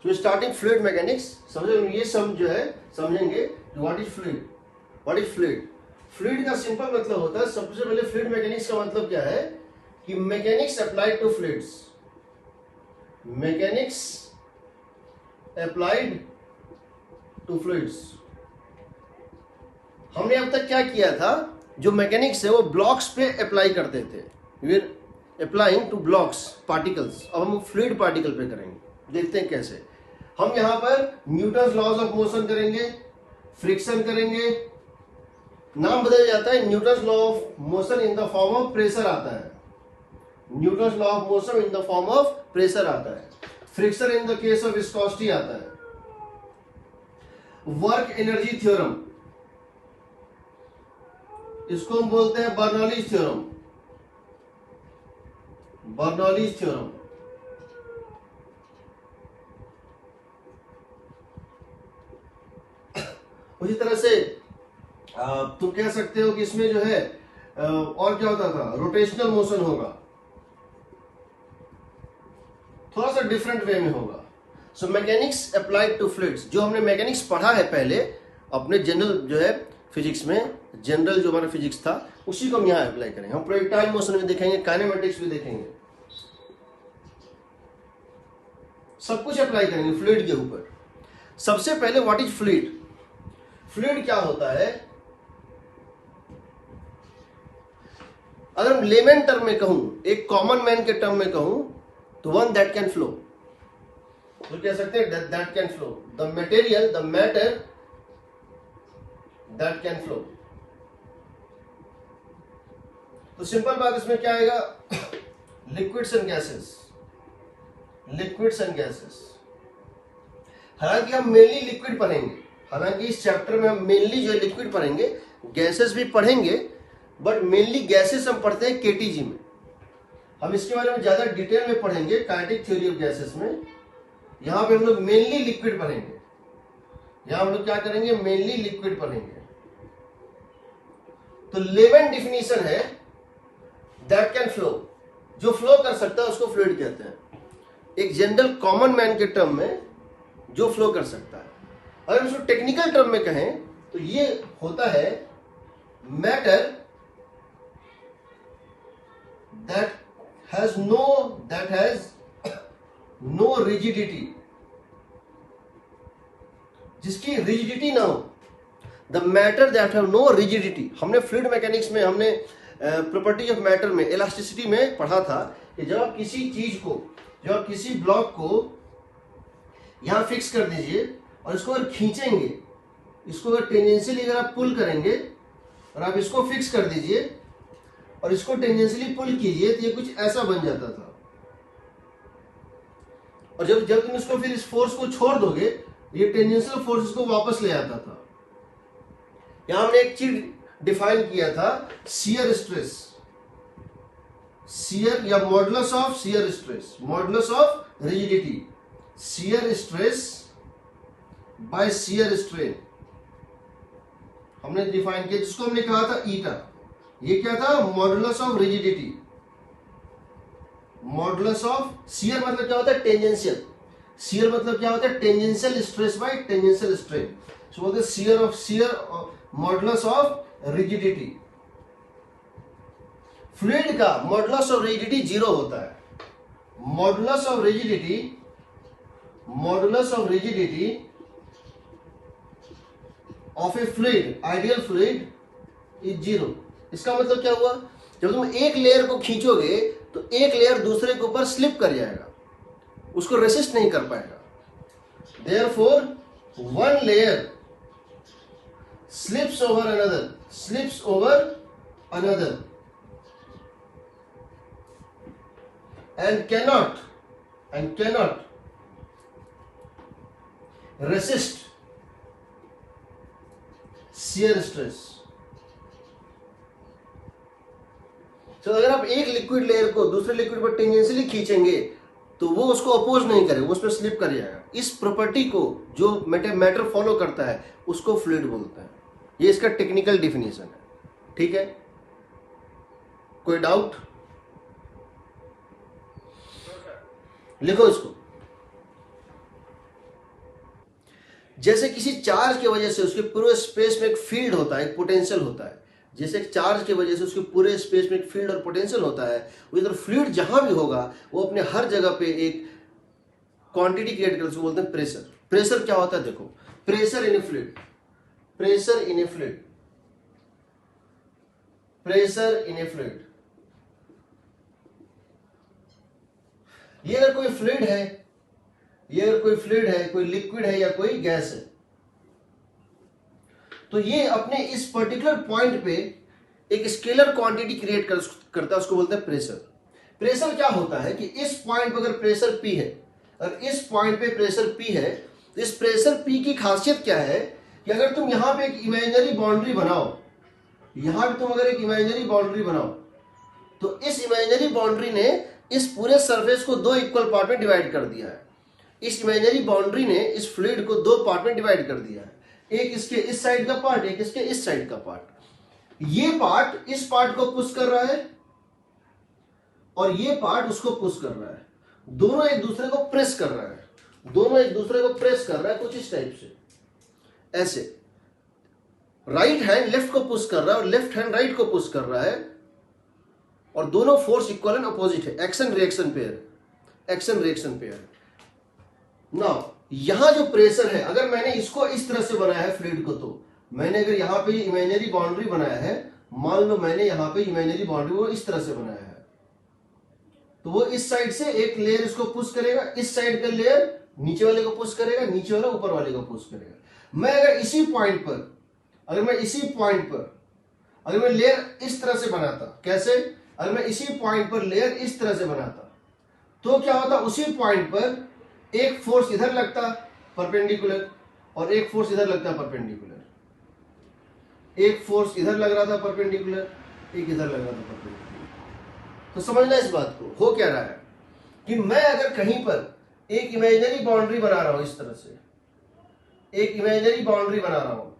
तो starting fluid mechanics समझो, ये सब जो है समझेंगे what is fluid, what is fluid. Fluid का सिंपल मतलब होता है, सबसे पहले फ्लूइड मैकेनिक्स का मतलब क्या है कि mechanics applied to fluids, mechanics applied to fluids. हमने अब तक क्या किया था, जो मैकेनिक्स है वो ब्लॉक्स पे अप्लाई करते थे, we are applying to blocks particles. अब हम फ्लूइड पार्टिकल पे करेंगे, देखते हैं कैसे। हम यहां पर न्यूटन्स लॉज ऑफ मोशन करेंगे, फ्रिक्शन करेंगे, नाम बदल जाता है, Newton's law of motion in the form of pressure आता है, Newton's law of motion in the form of pressure आता है, friction in the case of viscosity आता है, वर्क एनर्जी थ्योरम, इसको हम बोलते हैं बर्नौलीज थ्योरम, बर्नौलीज थ्योरम। उसी तरह से तुम कह सकते हो कि इसमें जो है और क्या होता था, रोटेशनल मोशन होगा, थोड़ा सा डिफरेंट वे में होगा। सो मैकेनिक्स अप्लाइड टू फ्लूइड्स, जो हमने मैकेनिक्स पढ़ा है पहले अपने जनरल जो है फिजिक्स में, जनरल जो हमारा फिजिक्स था उसी को हम यहाँ अप्लाई करेंगे। हम प्रोजेक्टाइल मोशन में देखेंगे, काइनेमेटिक्स भी देखेंगे, सब कुछ अप्लाई करेंगे फ्लूइड के ऊपर। सबसे पहले व्हाट इज फ्लूइड, फ्लूइड क्या होता है, अगर लेमन टर्म में कहूं, एक कॉमन मैन के टर्म में कहूं तो वन दैट कैन फ्लो, तो कह सकते हैं that can flow, the material, the matter that can flow. तो सिंपल बात इसमें क्या आएगा, liquids and gases, liquids and gases. हालांकि हम मेनली लिक्विड पढ़ेंगे, हालांकि इस चैप्टर में हम मेनली जो है लिक्विड पढ़ेंगे, गैसेस भी पढ़ेंगे, बट मेनली गैसेस हम पढ़ते हैं केटीजी में। हम इसके बारे में ज्यादा डिटेल में पढ़ेंगे काइनेटिक थ्योरी ऑफ गैसेस में। यहां पे हम लोग मेनली लिक्विड पढ़ेंगे, यहां हम लोग क्या करेंगे, मेनली लिक्विड पढ़ेंगे। तो लेमन डिफिनीशन है दैट कैन फ्लो, जो फ्लो कर सकता है उसको फ्लूइड कहते हैं, एक जनरल कॉमन मैन के टर्म में जो फ्लो कर सकता है। अगर उसको टेक्निकल टर्म में कहें तो ये होता है matter that has no rigidity, जिसकी रिजिडिटी ना हो, the matter that have no rigidity. हमने फ्लूइड मैकेनिक्स में, हमने प्रॉपर्टी ऑफ मैटर में, इलास्टिसिटी में पढ़ा था कि जब आप किसी चीज को, जब आप किसी ब्लॉक को यहां फिक्स कर दीजिए और इसको अगर खींचेंगे, इसको अगर टेंजेंशियली अगर आप पुल करेंगे और आप इसको फिक्स कर दीजिए और इसको टेंजेंशियली पुल कीजिए तो ये कुछ ऐसा बन जाता था। और जब तुम इसको फिर इस फोर्स को छोड़ दोगे, ये टेंजेंशियल फोर्स इसको वापस ले आता था। यहां हमने एक चीज डिफाइन किया था, शियर स्ट्रेस, शियर या modulus of shear stress, modulus of rigidity, shear stress by shear strain हमने डिफाइन किया, जिसको हमने कहा था ईटा। ये क्या था, modulus of rigidity, modulus of shear मतलब क्या होता है, टेंजेंशियल, शियर मतलब क्या होता है, tangential stress by tangential strain. So बोलते हैं shear of shear, modulus of rigidity. Fluid का मॉडुलस ऑफ रिजिडिटी 0 होता है, modulus of rigidity, modulus of rigidity of a fluid, ideal fluid is 0। इसका मतलब क्या हुआ, जब तुम एक लेयर को खींचोगे तो एक लेयर दूसरे के ऊपर स्लिप कर जाएगा, उसको रेसिस्ट नहीं कर पाएगा। Therefore one layer slips over another, slips over another and cannot resist shear stress। तो अगर आप एक लिक्विड लेयर को दूसरे लिक्विड पर टेंजेंशियली खींचेंगे तो वो उसको अपोज नहीं करेगा, वो उस पर स्लिप कर जाएगा। इस प्रॉपर्टी को जो मैटर फॉलो करता है उसको फ्लूइड बोलते हैं। ये इसका टेक्निकल डिफिनीशन है, ठीक है। कोई डाउट, लिखो इसको। जैसे किसी चार्ज की वजह से उसके पूरे स्पेस में एक फील्ड होता है, एक पोटेंशियल होता है, जैसे चार्ज की वजह से उसके पूरे स्पेस में एक फील्ड और पोटेंशियल होता है, वो इधर फ्लूइड जहां भी होगा वो अपने हर जगह पे एक क्वांटिटी क्रिएट करता है, उसको बोलते हैं प्रेशर। प्रेशर क्या होता है देखो, pressure in A fluid, pressure in A fluid, pressure in A fluid. ये अगर कोई फ्लूइड है, ये अगर कोई फ्लूइड है, कोई लिक्विड है या कोई गैस है, तो ये अपने इस पर्टिकुलर पॉइंट पे एक स्केलर क्वांटिटी क्रिएट करता है, उसको बोलते हैं प्रेशर। प्रेशर क्या होता है कि इस पॉइंट पर अगर प्रेशर P है और इस पॉइंट पे प्रेशर P है, तो इस प्रेशर P की खासियत क्या है कि अगर तुम यहां पे एक इमेजिनरी बाउंड्री बनाओ, यहां पे तुम अगर एक इमेजिनरी बाउंड्री बनाओ, तो इस इमेजिनरी बाउंड्री ने इस पूरे सरफेस को दो इक्वल पार्ट में डिवाइड कर दिया है। इस इमेजिनरी बाउंड्री ने इस फ्लूइड को दो पार्ट में डिवाइड कर दिया है, एक इसके इस साइड का पार्ट, एक इसके इस साइड का पार्ट। ये पार्ट इस पार्ट को पुश कर रहा है और ये पार्ट उसको पुश कर रहा है, दोनों एक दूसरे को प्रेस कर रहा है, दोनों एक दूसरे को प्रेस कर रहा है कुछ इस टाइप से, ऐसे राइट हैंड लेफ्ट को पुश कर रहा है और लेफ्ट हैंड राइट को पुश कर रहा है, और दोनों फोर्स इक्वल एंड अपोजिट है, action reaction pair, action reaction pair. Now यहां जो प्रेशर है, अगर मैंने इसको इस तरह से बनाया है फ्लूइड को, तो मैंने अगर यहां पे इमेजिनरी बाउंड्री बनाया है, मान लो मैंने यहां पे इमेजिनरी बाउंड्री को इस तरह से बनाया है, तो वो इस साइड से एक लेयर इसको पुश करेगा, इस साइड का लेयर नीचे वाले को पुश करेगा, नीचे वाला ऊपर वाले को पुश करेगा। मैं अगर इसी पॉइंट पर, अगर मैं इसी पॉइंट पर अगर मैं लेयर इस तरह से बनाता, कैसे, अगर मैं इसी पॉइंट पर लेयर इस तरह से बनाता, तो क्या होता, उसी पॉइंट पर एक फोर्स इधर लगता परपेंडिकुलर और एक फोर्स इधर लगता परपेंडिकुलर, एक फोर्स इधर लग रहा था परपेंडिकुलर, एक इधर लग रहा था परपेंडिकुलर। तो समझना इस बात को, हो क्या रहा है कि मैं अगर कहीं पर एक इमेजिनरी बाउंड्री बना रहा हूं, इस तरह से एक इमेजिनरी बाउंड्री बना रहा हूं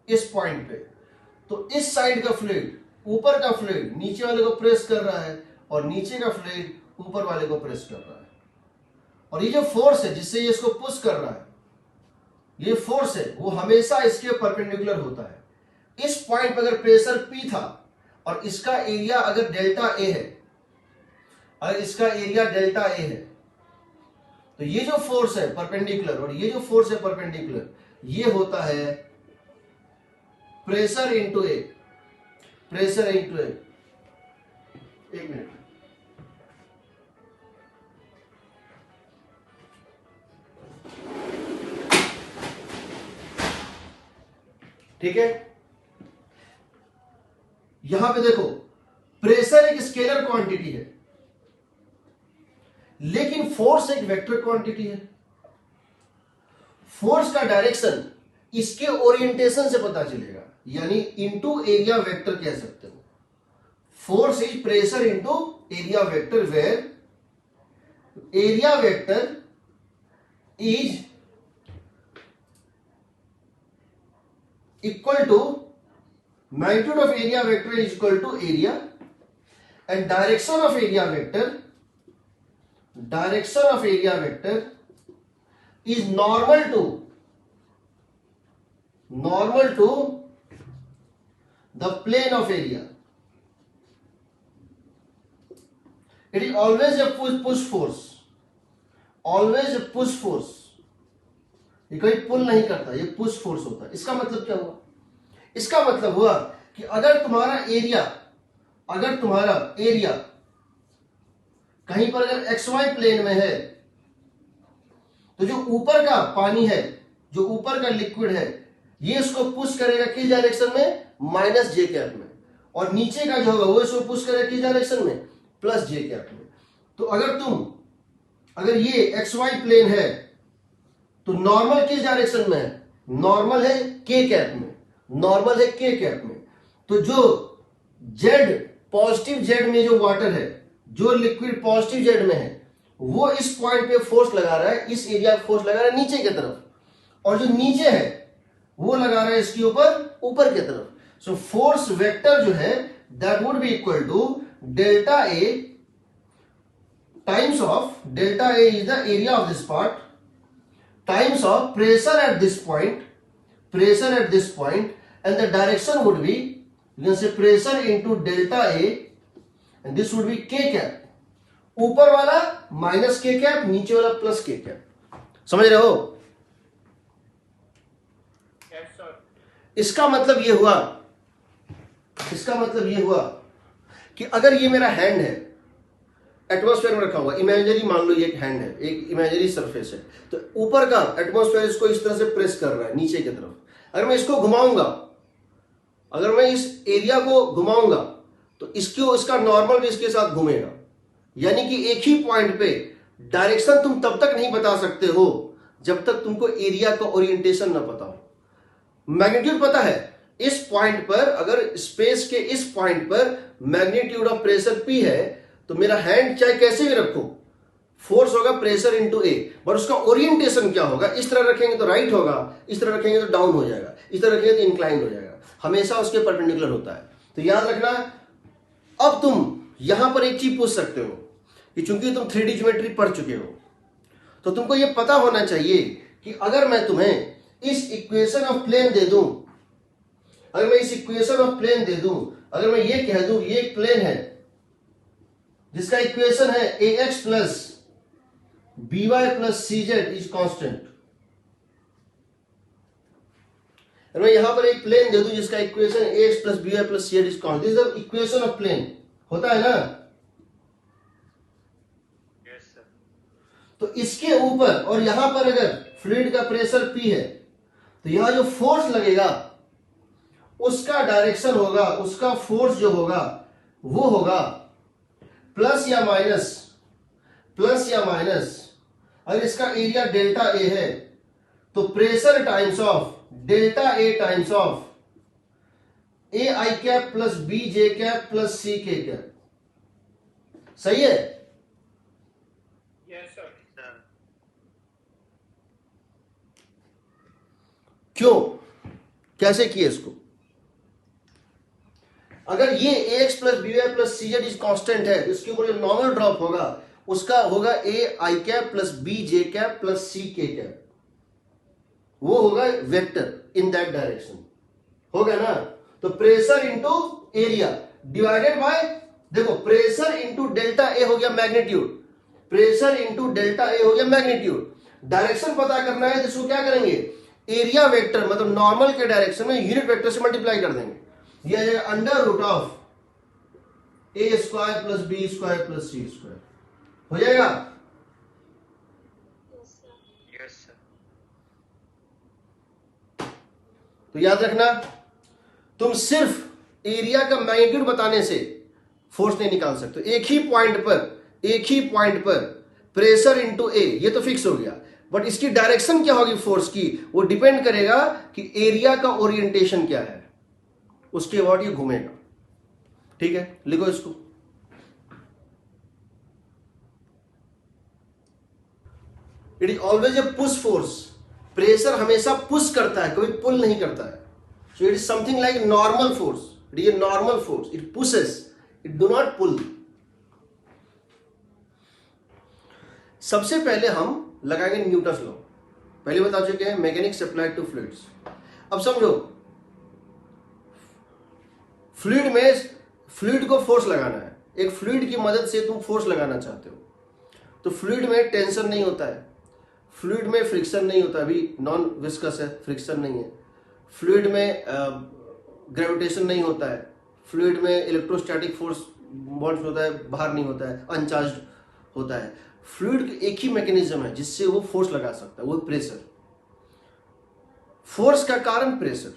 इस पॉइंट पे, तो इस साइड का फ्लूइड, ऊपर का फ्लूइड नीचे वाले को प्रेस कर रहा है और नीचे का फ्लूइड ऊपर वाले को प्रेस कर रहा है, और ये जो फोर्स है जिससे ये इसको पुश कर रहा है, ये फोर्स है वो हमेशा इसके परपेंडिकुलर होता है। इस पॉइंट पर अगर प्रेशर P था और इसका एरिया अगर डेल्टा A है, अगर इसका एरिया डेल्टा A है, तो ये जो फोर्स है परपेंडिकुलर और ये जो फोर्स है परपेंडिकुलर, ये होता है pressure into A, pressure into A। एक मिनट, ठीक है। यहां पे देखो, प्रेशर एक स्केलर क्वांटिटी है, लेकिन फोर्स एक वेक्टर क्वांटिटी है। फोर्स का डायरेक्शन इसके ओरिएंटेशन से पता चलेगा, यानी इनटू एरिया वेक्टर कह सकते हो। Force is pressure into area vector, where area vector is equal to magnitude of area vector is equal to area, and direction of area vector is normal to the plane of area. It is always a push force, always a push force. ये कहीं पुल नहीं करता, ये push force होता है। इसका मतलब क्या हुआ, इसका मतलब हुआ कि अगर तुम्हारा एरिया कहीं पर अगर XY प्लेन में है, तो जो ऊपर का पानी है, जो ऊपर का लिक्विड है, ये इसको पुश करेगा किस डायरेक्शन में, माइनस जे कैप में, और नीचे का जो होगा वो इसको पुश करेगा किस डायरेक्शन में, प्लस जे कैप में। तो अगर ये XY प्लेन है, तो नॉर्मल किस डायरेक्शन में है, नॉर्मल है के कैप में, नॉर्मल है के कैप में। तो जो जेड, पॉजिटिव जेड में जो वाटर है, जो लिक्विड पॉजिटिव जेड में है, वो इस पॉइंट पे फोर्स लगा रहा है, इस एरिया पे फोर्स लगा रहा है नीचे की तरफ, और जो नीचे है वो लगा रहा है इसके ऊपर की तरफ। सो फोर्स वेक्टर जो है that would be equal to delta A times of, delta A is the area of this part, times of pressure at this point, and the direction would be, you can say pressure into delta A, and this would be K cap. ऊपर वाला minus K cap, नीचे वाला plus K cap. समझ रहे हो? इसका मतलब ये हुआ कि अगर ये मेरा हैंड है, एटमॉस्फेयर में रखा हुआ, इमेजिनरी मान लो ये एक हैंड है, एक इमेजिनरी सरफेस है, तो ऊपर का एटमॉस्फेयर इसको इस तरह से प्रेस कर रहा है नीचे की तरफ. अगर मैं इसको घुमाऊंगा, अगर मैं इस एरिया को घुमाऊंगा, तो इसका नॉर्मल भी इसके साथ घूमेगा. यानी कि एक ही पॉइंट पे डायरेक्शन तुम तब तक नहीं बता सकते हो जब तक तुमको एरिया का ओरिएंटेशन ना पता हो. मैग्नीट्यूड पता है, इस पॉइंट पर, अगर स्पेस के इस पॉइंट पर मैग्नीट्यूड ऑफ प्रेशर P है, तो मेरा हैंड चाहे कैसे भी रखो, फोर्स होगा प्रेशर इंटू ए, बट उसका ओरिएंटेशन क्या होगा? इस तरह रखेंगे तो राइट होगा, इस तरह रखेंगे तो डाउन हो जाएगा, इस तरह रखेंगे तो इंक्लाइंड हो जाएगा, हमेशा उसके परपेंडिकुलर होता है. तो याद रखना. अब तुम यहां पर एक चीज पूछ सकते हो कि चूंकि तुम 3D ज्योमेट्री पढ़ चुके हो, तो तुमको यह पता होना चाहिए कि अगर मैं तुम्हें इस इक्वेशन ऑफ प्लेन दे दूं, अगर मैं ये कह दूं ये एक प्लेन है जिसका इक्वेशन है ax plus by plus cz is constant. अगर मैं यहां पर एक प्लेन दे दूं जिसका equation ax plus by plus cz is constant, this is the equation of plane. होता है ना? Yes sir. तो इसके ऊपर और यहां पर अगर फ्लूइड का प्रेशर P है, तो यहां जो फोर्स लगेगा उसका डायरेक्शन होगा, उसका फोर्स जो होगा वो होगा प्लस या माइनस. अगर इसका एरिया डेल्टा ए है तो pressure times of delta A times of A I cap plus B J cap plus C K cap. सही है? Yes sir. क्यों, कैसे किए इसको? अगर ये ax plus B Y plus C Z is constant है, इसके ऊपर जो नॉर्मल ड्रॉप होगा उसका होगा A I cap plus B J cap plus C K cap. वो होगा वेक्टर इन दैट डायरेक्शन. हो गया ना? तो pressure into area divided by, देखो प्रेशर इंटू डेल्टा ए हो गया मैग्नीट्यूड, डायरेक्शन पता करना है तो इसको क्या करेंगे? एरिया वेक्टर मतलब नॉर्मल के डायरेक्शन में यूनिट वेक्टर से मल्टीप्लाई कर देंगे. यह जाएगा under root of A square plus B square plus C square. हो जाएगा? Yes sir. तो याद रखना, तुम सिर्फ एरिया का मैग्नीट्यूड बताने से फोर्स नहीं निकाल सकते. एक ही पॉइंट पर प्रेशर इंटू ए, ये तो फिक्स हो गया, बट इसकी डायरेक्शन क्या होगी फोर्स की, वो डिपेंड करेगा कि एरिया का ओरिएंटेशन क्या है, उसके बाद ये घूमेगा. ठीक है, लिखो इसको. It is always a push force. Pressure हमेशा पुश करता है, कभी पुल नहीं करता है. So it is something like normal force. It is a normal force. It pushes, it do not pull. सबसे पहले हम लगाएंगे न्यूटन्स लॉ. पहले बता चुके हैं मैकेनिक्स अप्लाइड टू फ्लूइड्स. अब समझो, फ्लूइड को फोर्स लगाना है. एक फ्लूइड की मदद से तुम फोर्स लगाना चाहते हो, तो फ्लूइड में टेंशन नहीं होता है, फ्लूइड में फ्रिक्शन नहीं होता, अभी नॉन विस्कस है, फ्रिक्शन नहीं है. फ्लूइड में ग्रेविटेशन नहीं होता है, फ्लूइड में इलेक्ट्रोस्टैटिक फोर्स बॉन्ड होता है, बाहर नहीं होता है, अनचार्ज होता है. फ्लूइड एक ही मैकेनिज्म है जिससे वो फोर्स लगा सकता है, वो प्रेशर. फोर्स का कारण प्रेशर.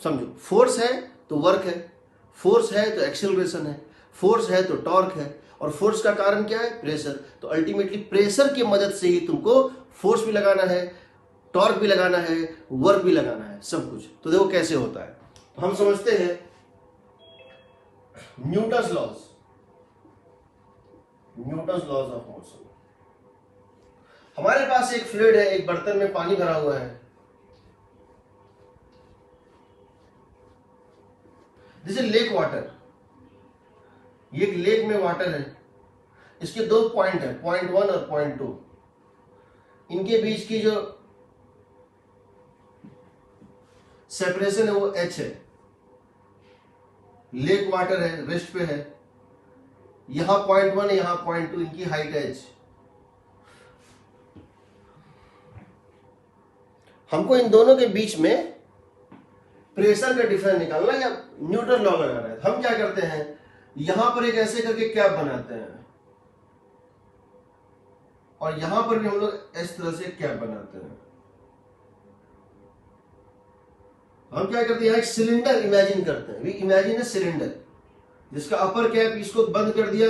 समझो, फोर्स है तो वर्क है, फोर्स है तो एक्सेलरेशन है, फोर्स है तो टॉर्क है, और फोर्स का कारण क्या है? प्रेशर. तो अल्टीमेटली प्रेशर की मदद से ही तुमको फोर्स भी लगाना है, टॉर्क भी लगाना है, वर्क भी लगाना है, सब कुछ. तो देखो कैसे होता है. तो हम समझते हैं न्यूटन्स लॉज ऑफ मोशन. हमारे पास एक फ्लूइड है, एक बर्तन में पानी भरा हुआ है. This is lake water. ये एक लेक में वाटर है. इसके दो पॉइंट है, पॉइंट 1 और पॉइंट 2. इनके बीच की जो सेपरेशन है वो h है, लेक वाटर है, रेस्ट पे है, यहां 0.1 है, यहां 0.2, इनकी हाइट है h। हमको इन दोनों के बीच में प्रेशर का डिफरेंस निकालना या न्यूटन लॉ लगाना है। हम क्या करते हैं, यहां पर एक ऐसे करके कैप बनाते हैं और यहां पर भी हम लोग इस तरह से कैप बनाते हैं। हम क्या करते हैं, एक सिलेंडर इमेजिन करते हैं। वी इमेजिन ए सिलेंडर जिसका अपर कैप इसको बंद कर दिया,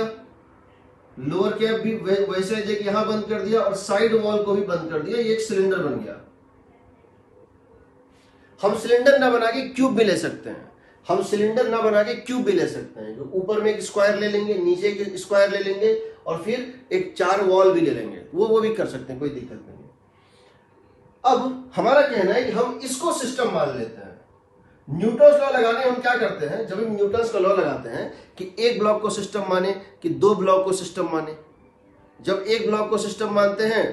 लोअर कैप भी वैसे है कि यहां बंद कर दिया और साइड वॉल को भी बंद कर दिया, ये एक सिलेंडर बन गया। हम सिलेंडर ना बना के क्यूब भी ले सकते हैं, हम सिलेंडर ना बना के क्यूब भी ले सकते हैं। ऊपर में एक स्क्वायर ले लेंगे, नीचे एक स्क्वायर ले लेंगे और फिर एक 4 वॉल भी ले लेंगे, वो भी कर सकते हैं, कोई दिक्कत नहीं। अब हमारा कहना है कि हम इसको सिस्टम मान लेते हैं। न्यूटन्स लॉ लगाने हम क्या करते हैं, जब हम न्यूटन्स का लॉ लगाते हैं कि एक ब्लॉक को सिस्टम माने कि 2 ब्लॉक को सिस्टम माने। जब एक ब्लॉक को सिस्टम मानते हैं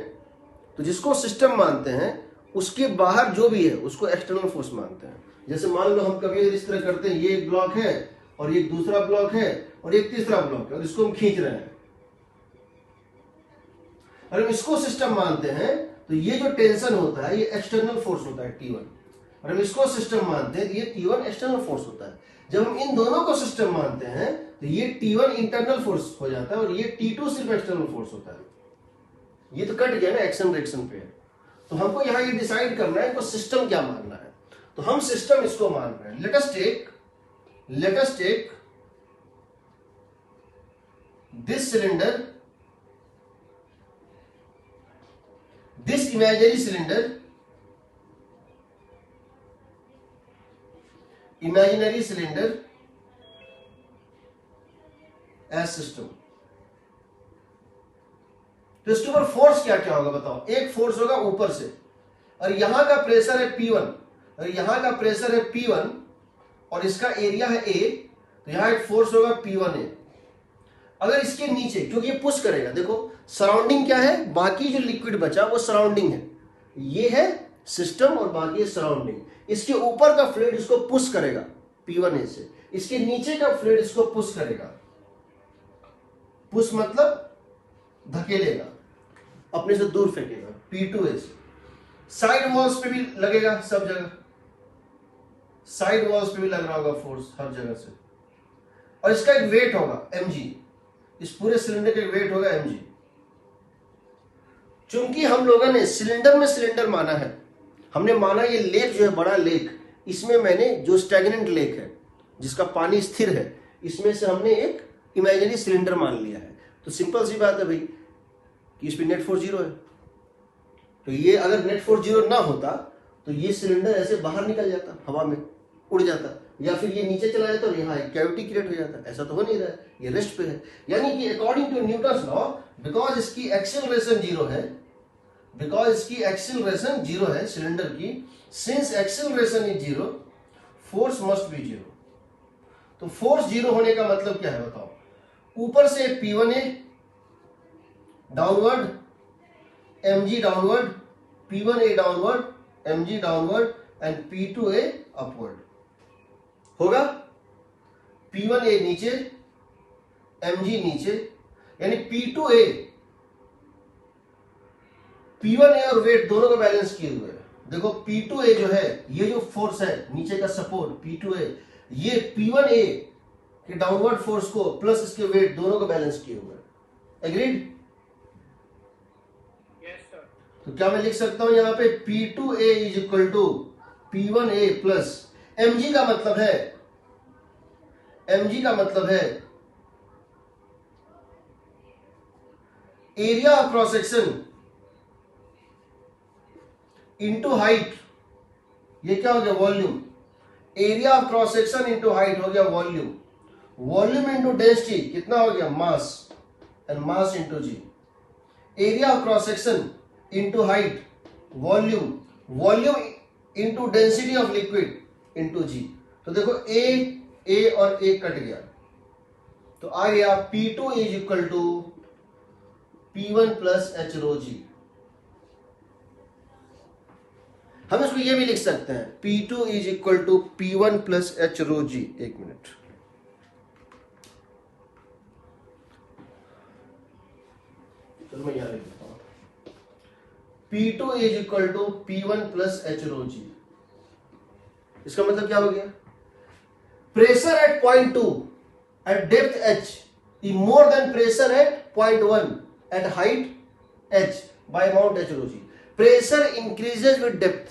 तो जिसको सिस्टम मानते हैं उसके बाहर जो भी है उसको एक्सटर्नल फोर्स मानते हैं। जैसे मान लो हम कभी इस तरह करते हैं, ये एक ब्लॉक है और ये दूसरा ब्लॉक है और एक तीसरा ब्लॉक है और इसको हम खींच रहे हैं, और हम इसको सिस्टम मानते हैं तो ये जो टेंशन होता है ये एक्सटर्नल फोर्स होता है T1, और हम इसको सिस्टम मानते हैं तो ये T1 एक्सटर्नल फोर्स होता है। जब हम इन दोनों को सिस्टम मानते हैं तो ये T1 इंटरनल फोर्स हो जाता है और ये T2 सिर्फ एक्सटर्नल फोर्स होता है। ये तो कट गया ना, एक्शन रिएक्शन पे। तो हमको यहां ये डिसाइड करना है इनको सिस्टम क्या मानना है, तो हम सिस्टम इसको मान रहे हैं। Let us take this cylinder, this imaginary cylinder as system। तो इसके ऊपर फोर्स क्या क्या होगा बताओ। एक फोर्स होगा ऊपर से, और यहां का प्रेशर है P1, और यहां का प्रेशर है P1 और इसका एरिया है A, तो यहां एक फोर्स होगा P1A। अगर इसके नीचे, क्योंकि ये पुश करेगा, देखो सराउंडिंग क्या है, बाकी जो लिक्विड बचा वो सराउंडिंग है, ये है सिस्टम और बाकी है सराउंडिंग। इसके ऊपर का फ्लूइड इसको पुश करेगा P1A से, इसके नीचे का फ्लूइड इसको पुश करेगा। पुश मतलब धकेलेगा, अपने से दूर फेंकेगा P2A से। साइड वॉल्स पे भी लगेगा, सब जगह साइड वॉल्स पे भी लग रहा होगा फोर्स हर जगह से, और इसका एक वेट होगा mg, इस पूरे सिलेंडर का वेट होगा mg। चूंकि हम लोगों ने सिलेंडर में सिलेंडर माना है, हमने माना ये लेक जो है बड़ा लेक, इसमें मैंने जो स्टैग्नेंट लेक है जिसका पानी स्थिर है, इसमें से हमने एक इमेजिनरी सिलेंडर मान लिया है। तो सिंपल सी बात है भाई कि इस पे नेट फोर्स 0 है। तो ये अगर नेट फोर्स 0 ना होता तो ये सिलेंडर ऐसे बाहर निकल जाता, हवा में उड़ जाता, या फिर ये नीचे चला जाता और यहाँ एक कैविटी क्रिएट हो जाता। ऐसा तो हो नहीं रहा है, ये रेस्ट पे है। यानी कि according to Newton's law, because इसकी एक्सेलरेशन 0 है, बिकॉज इसकी एक्सेलरेशन 0 है सिलेंडर की, since acceleration is 0, force must be 0। तो फोर्स 0 होने का मतलब क्या है बताओ। ऊपर से P1A downward, mg downward, P1A downward, mg downward and P2A upward होगा। P1A नीचे, mg नीचे, यानी P2A, P1A और वेट दोनों को बैलेंस किए हुए हैं। देखो P2A जो है, ये जो फोर्स है नीचे का सपोर्ट P2A, ये P1A के डाउनवर्ड फोर्स को प्लस इसके वेट दोनों को बैलेंस किए हुए हैं। एग्रीड? Yes sir. तो क्या मैं लिख सकता हूं यहां पे P2A is equal to P1A plus mg का मतलब है area of cross section into height. ये क्या हो गया, volume. Area of cross section into height हो गया वॉल्यूम। वॉल्यूम इंटू डेंसिटी कितना हो गया, mass, and mass into G. Area of cross section into height, volume, volume into density of liquid into G. तो देखो ए और ए कट गया, तो आ गया P2 is equal to P1 plus H rho G. हम इसको उसको ये भी लिख सकते हैं P2 is equal to P1 plus H rho G. एक मिनट, चलो मैं यहां लिख देता हूं, P2 is equal to P1 plus H rho G. इसका मतलब क्या हो गया, pressure at point 2 at depth h is more than pressure at point 1 at height h by amount h rho g। pressure increases with depth,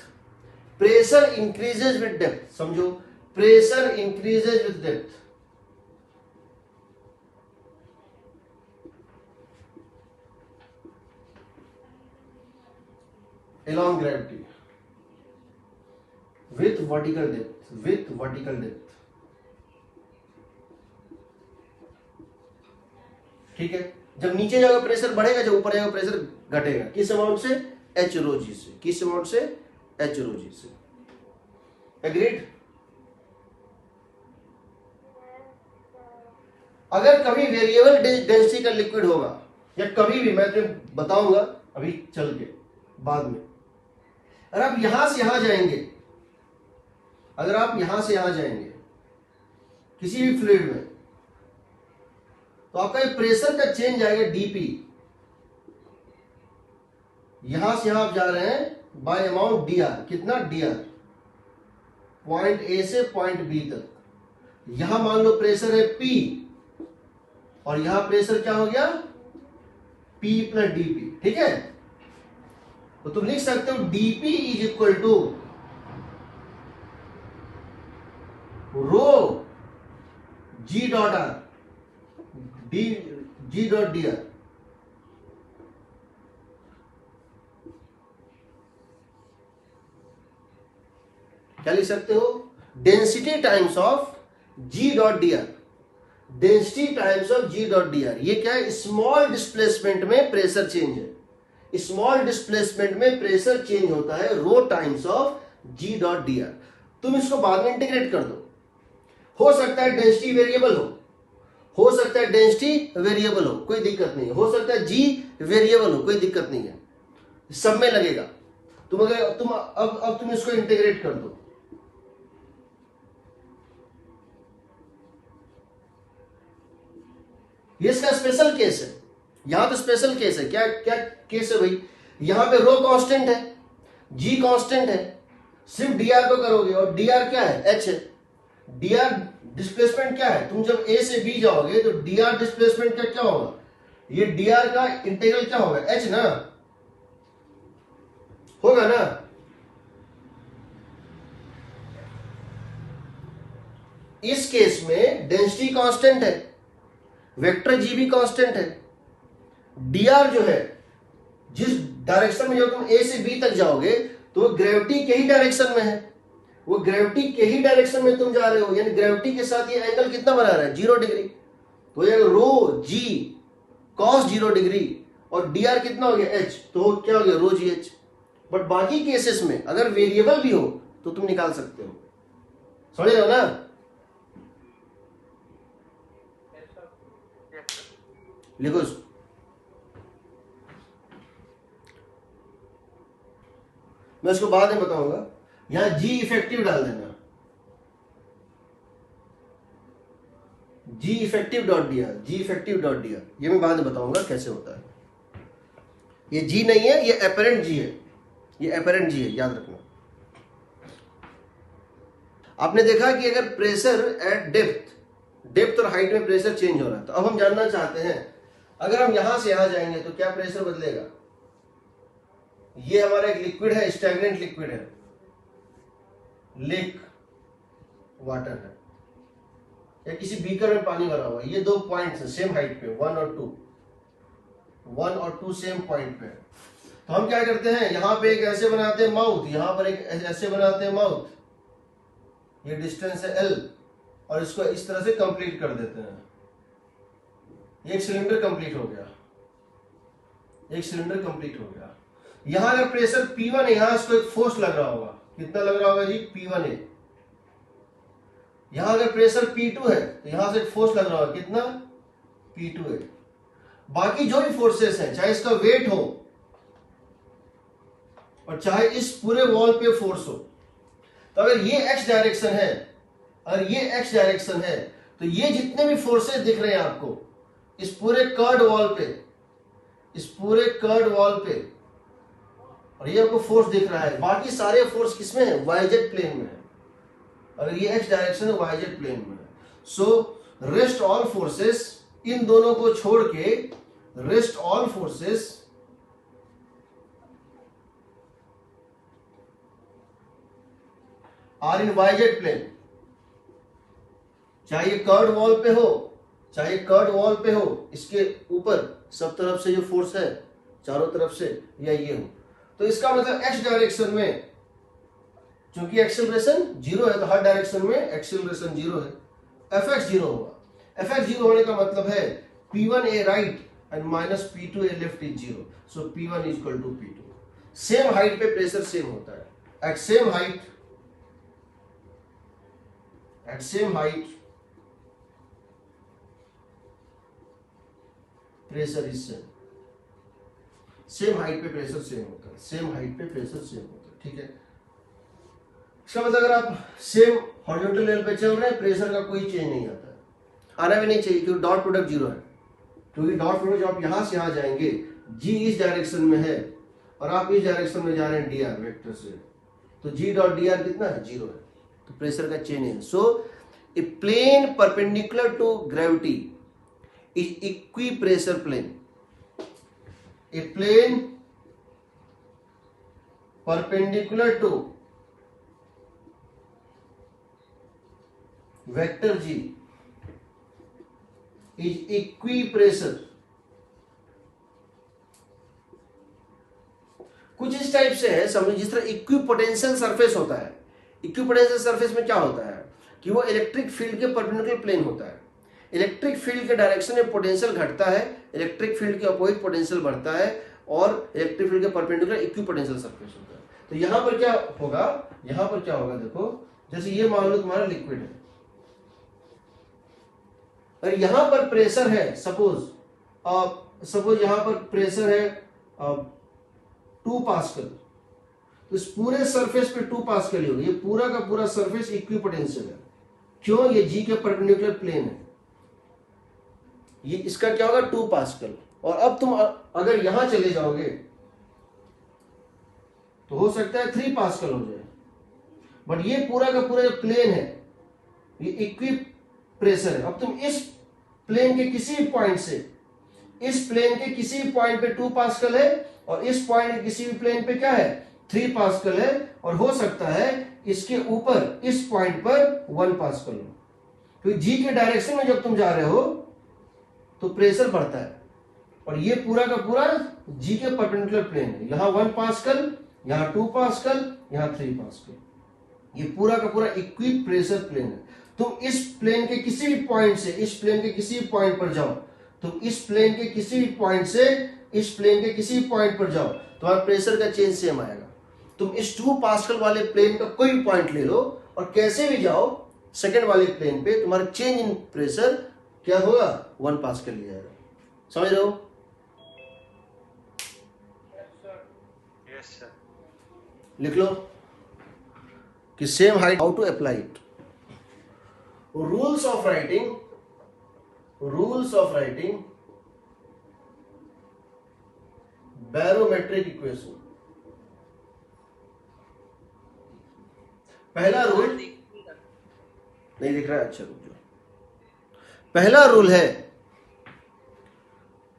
pressure increases with depth, समझो, pressure increases with depth। along gravity with vertical depth, with vertical depth, ठीक है। जब नीचे जाएगा pressure बढ़ेगा, जब ऊपर जाएगा प्रेशर घटेगा। किस अमाउंट से, एच रो जी से। किस अमाउंट से, एच रो जी से। एग्रीड। अगर कभी वेरिएबल डेंसिटी का लिक्विड होगा, या कभी भी, मैं तुम्हें बताऊंगा अभी चल के बाद में, अगर आप यहां से यहां जाएंगे, अगर आप यहां से यहां जाएंगे किसी भी फ्लूइड में, तो आपका ये प्रेशर का चेंज आएगा डीपी। यहां से यहां आप जा रहे हैं बाय अमाउंट डी आर। कितना, डी आर, पॉइंट ए से पॉइंट बी तक। यहां मान लो प्रेशर है पी, और यहां प्रेशर क्या हो गया, पी प्लस डीपी। ठीक है, तो तुम लिख सकते हो DP is equal to rho G dot R, D G dot D R. क्या लिख सकते हो, density times of G dot D R, density times of G dot D R. ये क्या है, स्मॉल डिस्प्लेसमेंट में प्रेशर चेंज है। Small displacement में प्रेशर चेंज होता है rho times of G dot D R. तुम इसको बाद में इंटीग्रेट कर दो। हो सकता है डेंसिटी वेरिएबल हो सकता है डेंसिटी वेरिएबल हो, कोई दिक्कत नहीं है। हो सकता है जी वेरिएबल हो, कोई दिक्कत नहीं है, सब में लगेगा। तुम अगर तुम अब तुम इसको इंटीग्रेट कर दो। ये इसका स्पेशल केस है, यहां तो स्पेशल केस है। क्या क्या केस है भाई, यहां पे रो कांस्टेंट है, जी कांस्टेंट है, सिर्फ डी आर को करोगे, और डी आर क्या है, एच है। डी आर डिस्प्लेसमेंट क्या है, तुम जब ए से बी जाओगे तो डी आर डिस्प्लेसमेंट का क्या होगा, ये डी आर का इंटीग्रल क्या होगा, एच ना होगा ना। इस केस में डेंसिटी कांस्टेंट है, वेक्टर जी भी कांस्टेंट है। डी आर जो है, जिस डायरेक्शन में जब तुम ए से बी तक जाओगे तो वो ग्रेविटी के ही डायरेक्शन में है, वो ग्रेविटी के ही डायरेक्शन में तुम जा रहे हो, यानी ग्रेविटी के साथ ये एंगल कितना बना रहा है, 0 डिग्री। तो ये रो जी कॉस 0 डिग्री, और डी आर कितना हो गया, एच, तो क्या हो गया, रो जी एच। बट बाकी केसेस में अगर वेरिएबल भी हो तो तुम निकाल सकते हो। समझ रहे हो ना। लिखो इसको, मैं इसको बाद में बताऊंगा। यहां जी इफेक्टिव डाल देना, जी effective dot D are, ji effective dot D R, ये मैं बाद में बताऊंगा कैसे होता है। ये जी नहीं है, ये एपरेंट जी है, ये एपरेंट जी है, याद रखना। आपने देखा कि अगर प्रेशर एट डेप्थ और हाइट में प्रेशर चेंज हो रहा है, तो अब हम जानना चाहते हैं अगर हम यहां से यहां जाएंगे तो क्या प्रेशर बदलेगा। ये हमारा एक लिक्विड है, स्टैग्नेंट लिक्विड है, लेक वाटर है, या किसी बीकर में पानी भरा हुआ है। ये दो पॉइंट्स हैं सेम हाइट पे, 1 और 2 सेम पॉइंट पे। तो हम क्या करते हैं, यहां पे एक ऐसे बनाते हैं माउथ, यहां पर एक ऐसे बनाते हैं माउथ, ये डिस्टेंस है L, और इसको इस तरह से कंप्लीट कर देते हैं। एक सिलेंडर कंप्लीट हो गया, एक सिलेंडर कंप्लीट हो गया। यहां अगर प्रेशर P1 है, यहां इसको एक फोर्स लग रहा होगा, कितना लग रहा होगा जी, P1 है। यहां अगर प्रेशर P2 है तो यहां से एक फोर्स लग रहा होगा, कितना, P2 है। बाकी जो भी फोर्सेस हैं, चाहे इसका वेट हो, और चाहे इस पूरे वॉल पे फोर्स हो, तो अगर ये एक्स डायरेक्शन है, अगर ये एक्स डायरेक्शन है, तो ये जितने भी फोर्सेस दिख रहे हैं आपको इस पूरे कर्ड वॉल पे, इस पूरे कर्ड वॉल पे, और ये आपको फोर्स दिख रहा है, बाकी सारे फोर्स किसमें है? वाईजेड प्लेन में है। अगर ये एक्स डायरेक्शन है, वाईजेड प्लेन में है। सो रेस्ट ऑल फोर्सेस, इन दोनों को छोड़ के rest all forces are in YZ plane. चाहे ये कर्ड वॉल पे हो, चाहे कर्ड वॉल पे हो, इसके ऊपर सब तरफ से जो फोर्स है चारों तरफ से, या ये हो, तो इसका मतलब एक्स डायरेक्शन में चूंकि एक्सेलरेशन जीरो है, तो हर डायरेक्शन में एक्सेलरेशन जीरो है, एफ एक्स जीरो होगा। एफ एक्स जीरो होने का मतलब है P1A right and minus P2A left is zero, so P1 is equal to P2। Same height पे प्रेशर सेम होता है, at same height, at same height pressure is same, same height पे pressure same होता है, same height पे pressure same होता है, ठीक है। इसका मतलब अगर आप सेम हॉरिजॉन्टल लेवल पे चल रहे हैं, प्रेशर का कोई चेंज नहीं आता है, आना भी नहीं चाहिए, क्योंकि डॉट प्रोडक्ट जीरो है। क्योंकि डॉट प्रोडक्ट जब आप यहां से यहां जाएंगे, जी इस डायरेक्शन में है और आप इस डायरेक्शन में जा रहे हैं डी आर वेक्टर से, तो जी डॉट डी आर कितना है? जीरो है, तो प्रेशर का चेंज है। So a plane perpendicular to gravity is equipressure plane. A plane perpendicular to vector G is equipressure. कुछ इस टाइप से है, समझ, जिस तरह इक्विपोटेंशियल सरफेस होता है। इक्विपोटेंशियल सरफेस में क्या होता है कि वो इलेक्ट्रिक फील्ड के परपेंडिकुलर प्लेन होता है। इलेक्ट्रिक फील्ड के डायरेक्शन में पोटेंशियल घटता है, इलेक्ट्रिक फील्ड के अपोजिट पोटेंशियल बढ़ता है, और इलेक्ट्रिक फील्ड के परपेंडिकुलर इक्विपोटेंशियल सरफेस होता है। तो यहां पर क्या होगा, यहां पर क्या होगा, देखो, जैसे ये मान लो तुम्हारा लिक्विड है, और यहां पर प्रेशर है, सपोज यहां पर प्रेशर है 2 पास्कल, तो इस पूरे सरफेस पे 2 पास्कल ही होगा। ये पूरा का पूरा सरफेस इक्विपोटेंशियल है, क्यों? ये जी के परपेंडिकुलर प्लेन है, ये इसका क्या होगा? 2 पास्कल। और अब तुम अगर यहां चले जाओगे तो हो सकता है 3 पास्कल हो जाए, बट ये पूरा का पूरा जो प्लेन है ये इक्वी प्रेशर है। अब तुम इस प्लेन के किसी भी पॉइंट से, इस प्लेन के किसी भी पॉइंट पे 2 पास्कल है, और इस पॉइंट के किसी भी प्लेन पे क्या है? 3 पास्कल है, और हो सकता है इसके ऊपर इस पॉइंट पर 1 पास्कल हो। तो जी के डायरेक्शन में जब तुम जा रहे हो तो प्रेशर बढ़ता है, और ये पूरा का पूरा जी के परपेंडिकुलर प्लेन है। यहां 1 पास्कल, यहां 2 पास्कल, यहां 3 पास्कल, ये पूरा का पूरा इक्वी प्रेशर प्लेन है। तुम इस प्लेन के किसी भी पॉइंट से इस प्लेन के किसी भी पॉइंट पर जाओ, तुम इस प्लेन के किसी भी पॉइंट से इस प्लेन के किसी भी पॉइंट पर जाओ, तुम्हारा प्रेशर का चेंज सेम आएगा। तुम इस 2 पास्कल वाले प्लेन का कोई भी पॉइंट ले लो और कैसे भी जाओ सेकंड वाले प्लेन पे, तुम्हारा चेंज इन प्रेशर क्या होगा? 1 पास्कल ले जाएगा। समझ रहे हो? Yes, sir. लिख लो कि same height, how to apply it. Rules of writing, rules of writing barometric equation. पहला रूल नहीं दिख रहा है, अच्छा रुक जाओ। पहला रूल है,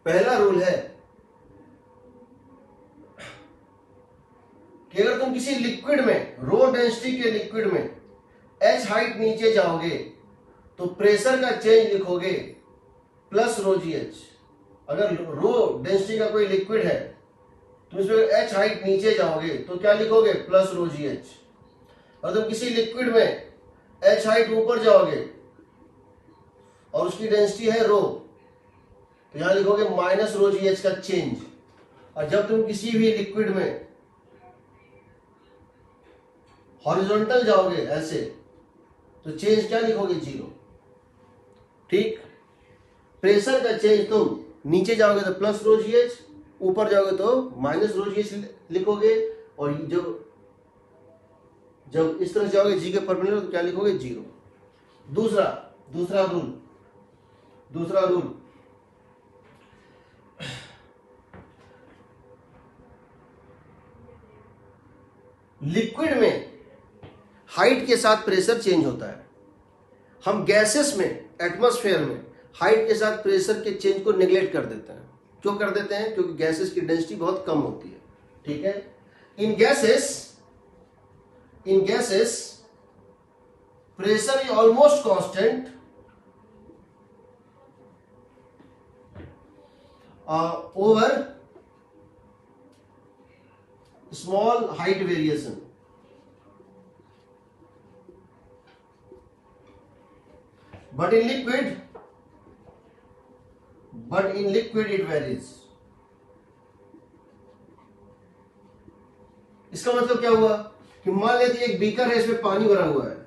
पहला रूल है कि अगर तुम किसी लिक्विड में, रो डेंसिटी के लिक्विड में एच हाइट नीचे जाओगे तो प्रेशर का चेंज लिखोगे प्लस रो जी एच। अगर रो डेंसिटी का कोई लिक्विड है तुम इसमें एच हाइट नीचे जाओगे तो क्या लिखोगे? प्लस रो जी एच। और तुम किसी लिक्विड में एच हाइट ऊपर जाओगे और उसकी डेंसिटी है रो, तो यहां लिखोगे माइनस रो जी एच का चेंज। और जब तुम किसी भी लिक्विड में हॉरिजॉन्टल जाओगे ऐसे, तो चेंज क्या लिखोगे? 0। ठीक। प्रेशर का चेंज तुम नीचे जाओगे तो प्लस रो जी एच, ऊपर जाओगे तो माइनस रो जी एच लिखोगे, और जब इस तरह से जाओगे जी के परपेंडिकुलर तो क्या लिखोगे 0। दूसरा रूल लिक्विड में हाइट के साथ प्रेशर चेंज होता है। हम गैसेस में, एटमॉस्फेयर में हाइट के साथ प्रेशर के चेंज को नेग्लेक्ट कर देते हैं। क्यों कर देते हैं? क्योंकि गैसेस की डेंसिटी बहुत कम होती है। ठीक है, इन gases pressure is almost constant over small height variation. But in liquid it varies. इसका मतलब क्या हुआ कि मान लेते एक बीकर है, इसमें पानी भरा हुआ है।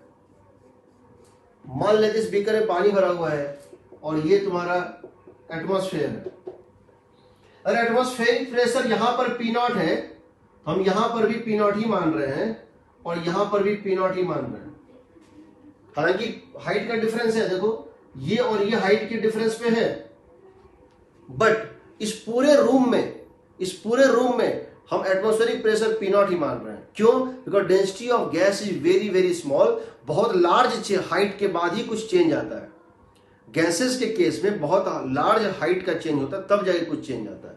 मान लेते इस बीकर में पानी भरा हुआ है और ये तुम्हारा एटमॉस्फेयर है। अगर एटमॉस्फेरिक प्रेशर यहां पर P0 है, हम यहां पर भी P0 ही मान रहे हैं और यहां पर भी P0 ही मान रहे हैं। हालांकि हाइट का डिफरेंस है, देखो ये और ये हाइट के डिफरेंस पे है, बट इस पूरे रूम में हम एटमॉस्फेरिक प्रेशर P0 ही मान रहे हैं। क्यों? Because density of gas is very very small. बहुत लार्ज हाइट के बाद ही कुछ चेंज आता है। गैसेस के केस में बहुत लार्ज हाइट का चेंज होता है, तब जाके कुछ चेंज आता है।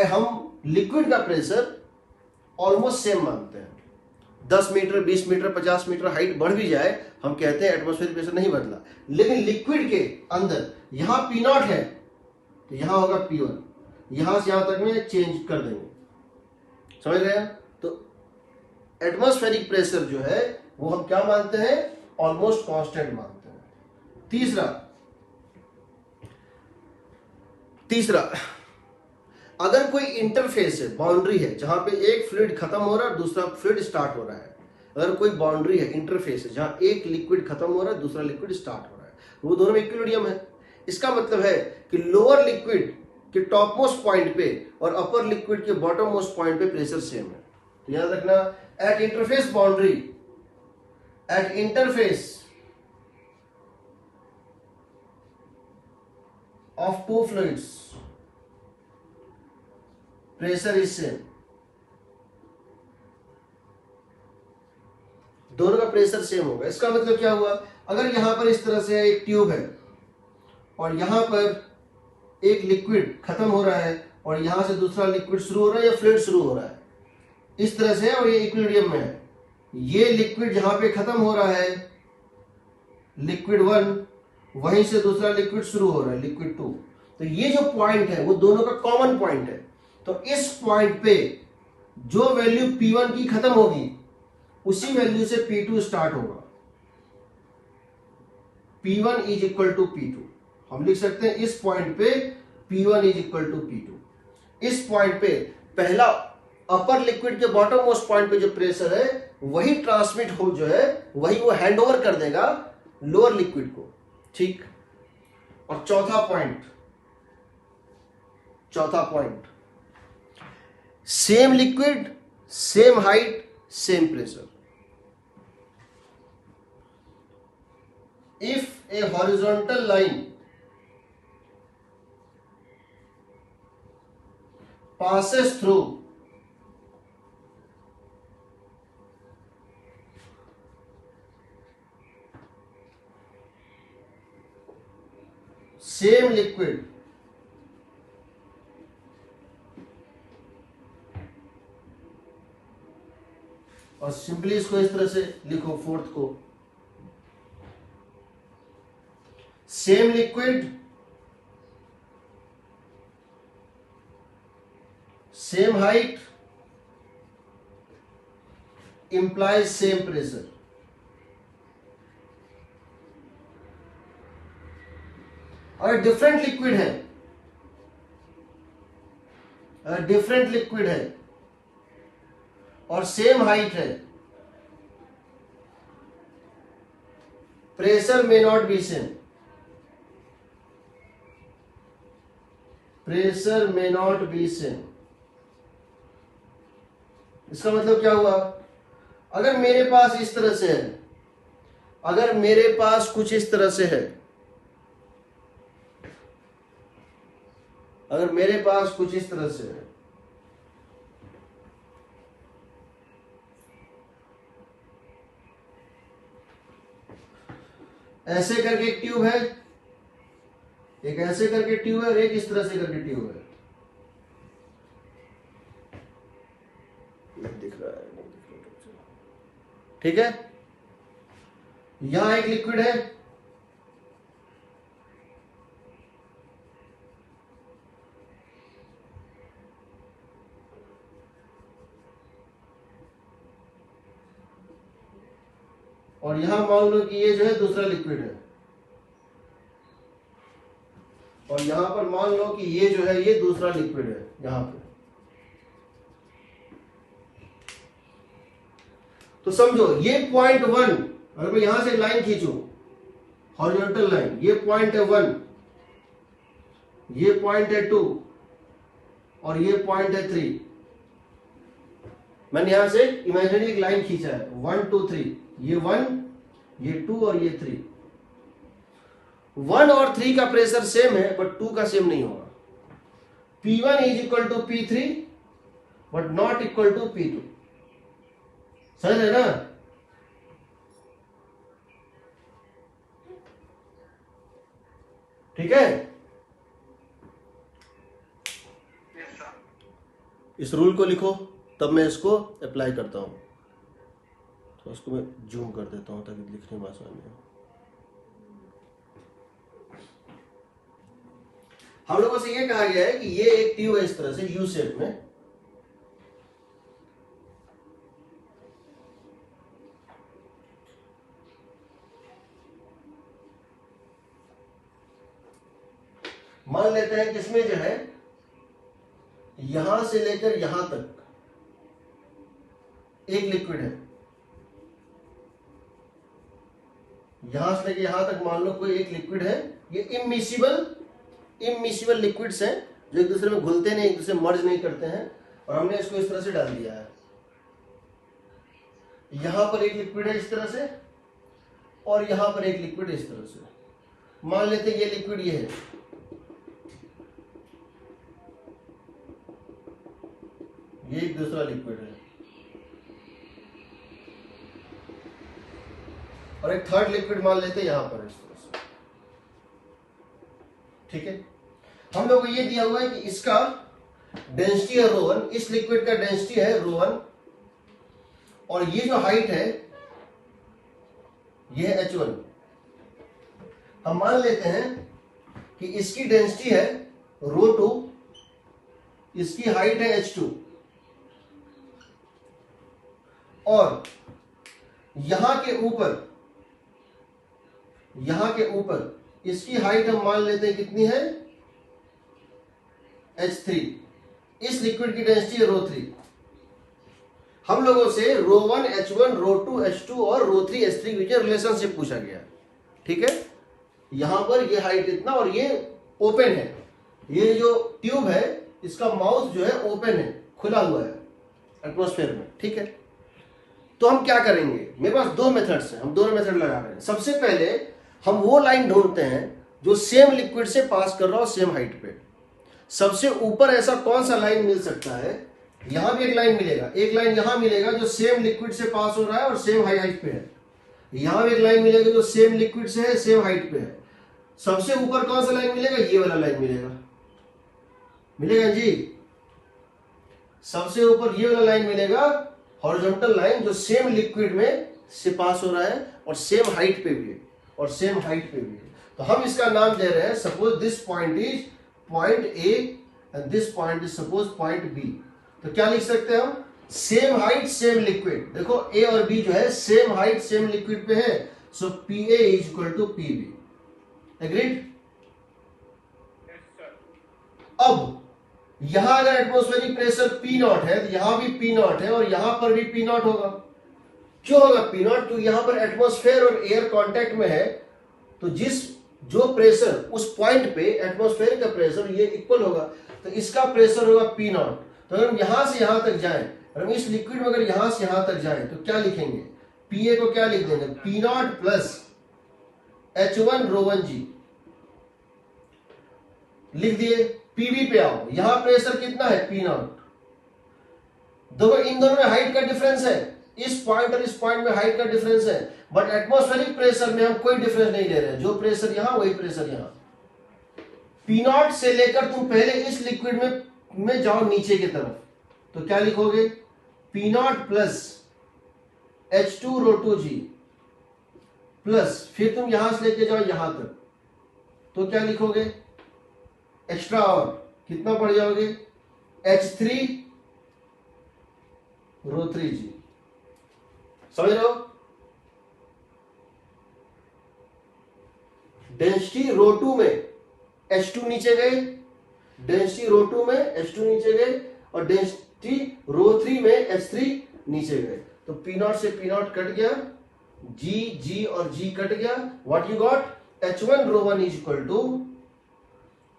हम लिक्विड का प्रेशर ऑलमोस्ट सेम मानते हैं। 10 मीटर, 20 मीटर, 50 मीटर हाइट बढ़ भी जाए, हम कहते हैं एटमॉस्फेरिक प्रेशर नहीं बदला। लेकिन लिक्विड के अंदर यहां P0 है तो यहां होगा P1, यहां से यहां तक में चेंज कर देंगे। समझ रहे हैं? तो एटमॉस्फेरिक प्रेशर जो है वो हम क्या मानते हैं? ऑलमोस्ट कांस्टेंट मानते हैं। तीसरा, अगर कोई इंटरफेस है, बाउंड्री है, जहां पे एक फ्लूइड खत्म हो रहा है, दूसरा फ्लूइड स्टार्ट हो रहा है। अगर कोई बाउंड्री है, इंटरफेस है, जहां एक लिक्विड खत्म हो रहा है, दूसरा लिक्विड स्टार्ट हो रहा है, वो दोनों में इक्विलिब्रियम है। इसका मतलब है कि लोअर लिक्विड के टॉप मोस्ट पॉइंट पे और अपर लिक्विड के बॉटम मोस्ट पॉइंट पे प्रेशर सेम है। तो याद रखना, at interface boundary, at interface of two fluids pressure is same। दोनों का प्रेशर सेम होगा। इसका मतलब क्या हुआ? अगर यहां पर इस तरह से एक ट्यूब है और यहां पर एक लिक्विड खत्म हो रहा है और यहां से दूसरा लिक्विड शुरू हो रहा है या फ्लूइड शुरू हो रहा है, इस तरह से, और ये इक्विलिब्रियम में है। ये लिक्विड जहां पे खत्म हो रहा है, लिक्विड 1, वहीं से दूसरा लिक्विड शुरू हो रहा है, लिक्विड 2। तो ये जो पॉइंट है वो दोनों का कॉमन पॉइंट है। तो इस पॉइंट पे जो वैल्यू P1 की खत्म होगी, उसी वैल्यू से P2 स्टार्ट होगा। P1 is equal to P2। हम लिख सकते हैं इस पॉइंट पे P1 is equal to P2। इस पॉइंट पे पहला अपर लिक्विड के बॉटम मोस्ट पॉइंट पे जो प्रेशर है वही ट्रांसमिट हो, जो है वही वो हैंड ओवर कर देगा लोअर लिक्विड को। ठीक। और चौथा point, same liquid, same height, same pressure. If A horizontal line passes through same liquid और सिंपली इसको इस तरह से लिखो, फोर्थ को, same liquid, same height implies same pressure. अगर डिफरेंट लिक्विड है और सेम हाइट है, pressure may not be same। Pressure may not be same। इसका मतलब क्या हुआ, अगर मेरे पास इस तरह से है, अगर मेरे पास कुछ इस तरह से है, अगर मेरे पास कुछ इस तरह से है, ऐसे करके एक ट्यूब है, एक ऐसे करके ट्यूब है और एक इस तरह से करके ट्यूब है। नहीं दिख रहा है, नहीं दिख रहा, ठीक है। यहां एक लिक्विड है, और यहां मान लो कि ये जो है दूसरा लिक्विड है, और यहां पर मान लो कि ये जो है ये दूसरा लिक्विड है यहां पे। तो समझो ये पॉइंट 1, अगर मैं यहां से लाइन खींचूं, हॉरिजॉन्टल लाइन, ये पॉइंट है 1, ये पॉइंट है 2 और ये पॉइंट है 3। मैंने यहां से इमेजिनरी एक लाइन खींचा है 1 2 3, ये 1, ये 2 और ये 3। 1 और 3 का प्रेशर सेम है बट 2 का सेम नहीं होगा। P1 is equal to P3 but not equal to P2। समझ है ना? ठीक है, इस रूल को लिखो, तब मैं इसको अप्लाई करता हूं। तो इसको मैं जूम कर देता हूं ताकि लिखने में आसानी हो। हम लोगों से ये कहा गया है कि ये एक ट्यूब है इस तरह से यू शेप में, मान लेते हैं कि इसमें जो है यहां से लेकर यहां तक एक लिक्विड है, यहां से लेकर यहां तक मान लो कोई एक लिक्विड है। ये इमिसिबल लिक्विड्स हैं जो एक दूसरे में घुलते नहीं, एक दूसरे में मर्ज नहीं करते हैं, और हमने इसको इस तरह से डाल दिया है। यहां पर एक लिक्विड है इस तरह से, और यहां पर एक लिक्विड इस तरह से। मान लेते हैं ये लिक्विड ये है, ये एक दूसरा लिक्विड है, और एक थर्ड लिक्विड मान लेते हैं यहां पर इस तरह से। ठीक है, हम लोग को ये दिया हुआ है कि इसका डेंसिटी है ρ1, इस लिक्विड का डेंसिटी है ρ1, और ये जो हाइट है ये है h1। हम मान लेते हैं कि इसकी डेंसिटी है ρ2, इसकी हाइट है h2, और यहां के ऊपर इसकी हाइट हम मान लेते हैं कितनी है h3। इस लिक्विड की डेंसिटी है ρ3। हम लोगों से ρ1 h1 ρ2 h2 और ρ3 h3 के बीच रिलेशनशिप पूछा गया। ठीक है, यहां पर ये हाइट इतना और ये ओपन है, ये जो ट्यूब है इसका माउथ जो है ओपन है, खुला हुआ है एटमॉस्फेयर में। ठीक है, तो हम क्या करेंगे, मेरे पास दो मेथड्स हैं, हम दोनों मेथड लगा रहे हैं। सबसे पहले हम वो लाइन ढूंढते हैं जो सेम लिक्विड से पास कर रहा हो सेम हाइट पे। सबसे ऊपर ऐसा कौन सा लाइन मिल सकता है, यहां भी एक लाइन मिलेगा, एक लाइन यहां मिलेगा जो सेम लिक्विड से पास हो रहा है और सेम हाइट पे है। यहां भी एक लाइन मिलेगा जो सेम लिक्विड से है, सेम हाइट पे है। सबसे ऊपर कौन सा लाइन मिलेगा, ये वाला लाइन मिलेगा जी। सबसे ऊपर ये वाला लाइन मिलेगा, हॉरिजॉन्टल लाइन जो सेम लिक्विड में से पास हो रहा है और सेम हाइट पे भी है, और सेम हाइट पे भी है। तो हम इसका नाम दे रहे हैं, suppose this point is point A and this point is suppose point B. तो क्या लिख सकते हैं हम, सेम हाइट सेम लिक्विड। देखो ए और बी जो है सेम हाइट सेम लिक्विड पे है, so P A is equal to P B. Agreed? अब यहां अगर एटमॉस्फेरिक प्रेशर P0 है तो यहां भी P0 है और यहां पर भी P0 होगा। क्यों होगा P0? क्योंकि यहां पर एटमॉस्फेयर और एयर कांटेक्ट में है, तो जो प्रेशर उस पॉइंट पे एटमॉस्फेयर का प्रेशर ये इक्वल होगा, तो इसका प्रेशर होगा P0। तो अगर हम यहां से यहां तक जाएं, और हम इस लिक्विड में अगर यहां से यहां तक जाएं तो क्या लिखेंगे? पीए को क्या लिख देंगे? पी नॉट प्लस H1 ρ1 जी लिख दिए। पीवी पे आओ, यहां प्रेशर कितना है? P not. देखो इन दोनों में हाइट का डिफरेंस है, इस पॉइंट और इस पॉइंट में हाइट का डिफरेंस है, बट एटमॉस्फेरिक प्रेशर में हम कोई डिफरेंस नहीं ले रहे हैं। जो प्रेशर यहां वही प्रेशर यहां। पी नॉट से लेकर तुम पहले इस लिक्विड में जाओ नीचे की तरफ, तो क्या लिखोगे? P not plus H2 ρ2 G plus, फिर तुम यहां से लेके जाओ यहां तक, तो क्या लिखोगे? एक्स्ट्रा और कितना पड़ जाओगे? H3 ρ3 जी। समझ रहे हो? डेंसिटी ρ2 में H2 नीचे गए, डेंसिटी ρ2 में H2 नीचे गए, और डेंसिटी ρ3 में H3 नीचे गए। तो पी नॉट से पी नॉट कट गया, जी जी और जी कट गया। What you got? H1 ρ1 is equal to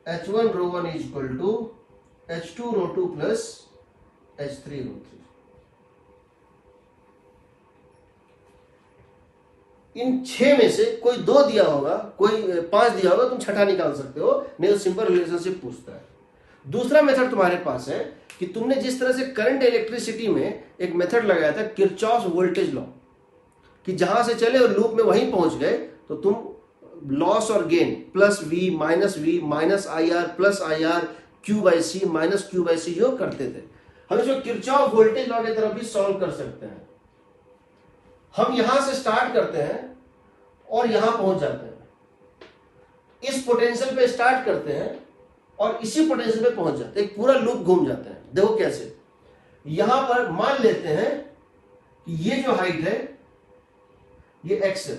H1 ρ1 is equal to H2 ρ2 plus H3 ρ3। इन 6 में से कोई 2 दिया होगा, कोई 5 दिया होगा, तुम छठा निकाल सकते हो, नहीं तो सिंपल रिलेशनशिप पूछता है। दूसरा मेथड तुम्हारे पास है कि तुमने जिस तरह से करंट इलेक्ट्रिसिटी में एक मेथड लगाया था किरचॉफ वोल्टेज लॉ, कि जहां से चले और लूप में वहीं पहुंच गए, तो तुम लॉस और gain plus V minus I R plus I R Q by C minus Q by C जो करते थे, हम इसको किरचॉफ वोल्टेज लॉ की तरफ भी सॉल्व कर सकते हैं। हम यहां से स्टार्ट करते हैं और यहां पहुंच जाते हैं, इस पोटेंशियल पे स्टार्ट करते हैं और इसी पोटेंशियल पे पहुंच जाते हैं, एक पूरा लूप घूम जाते हैं। देखो कैसे, यहां पर मान लेते हैं कि ये जो हाइट है ये x है,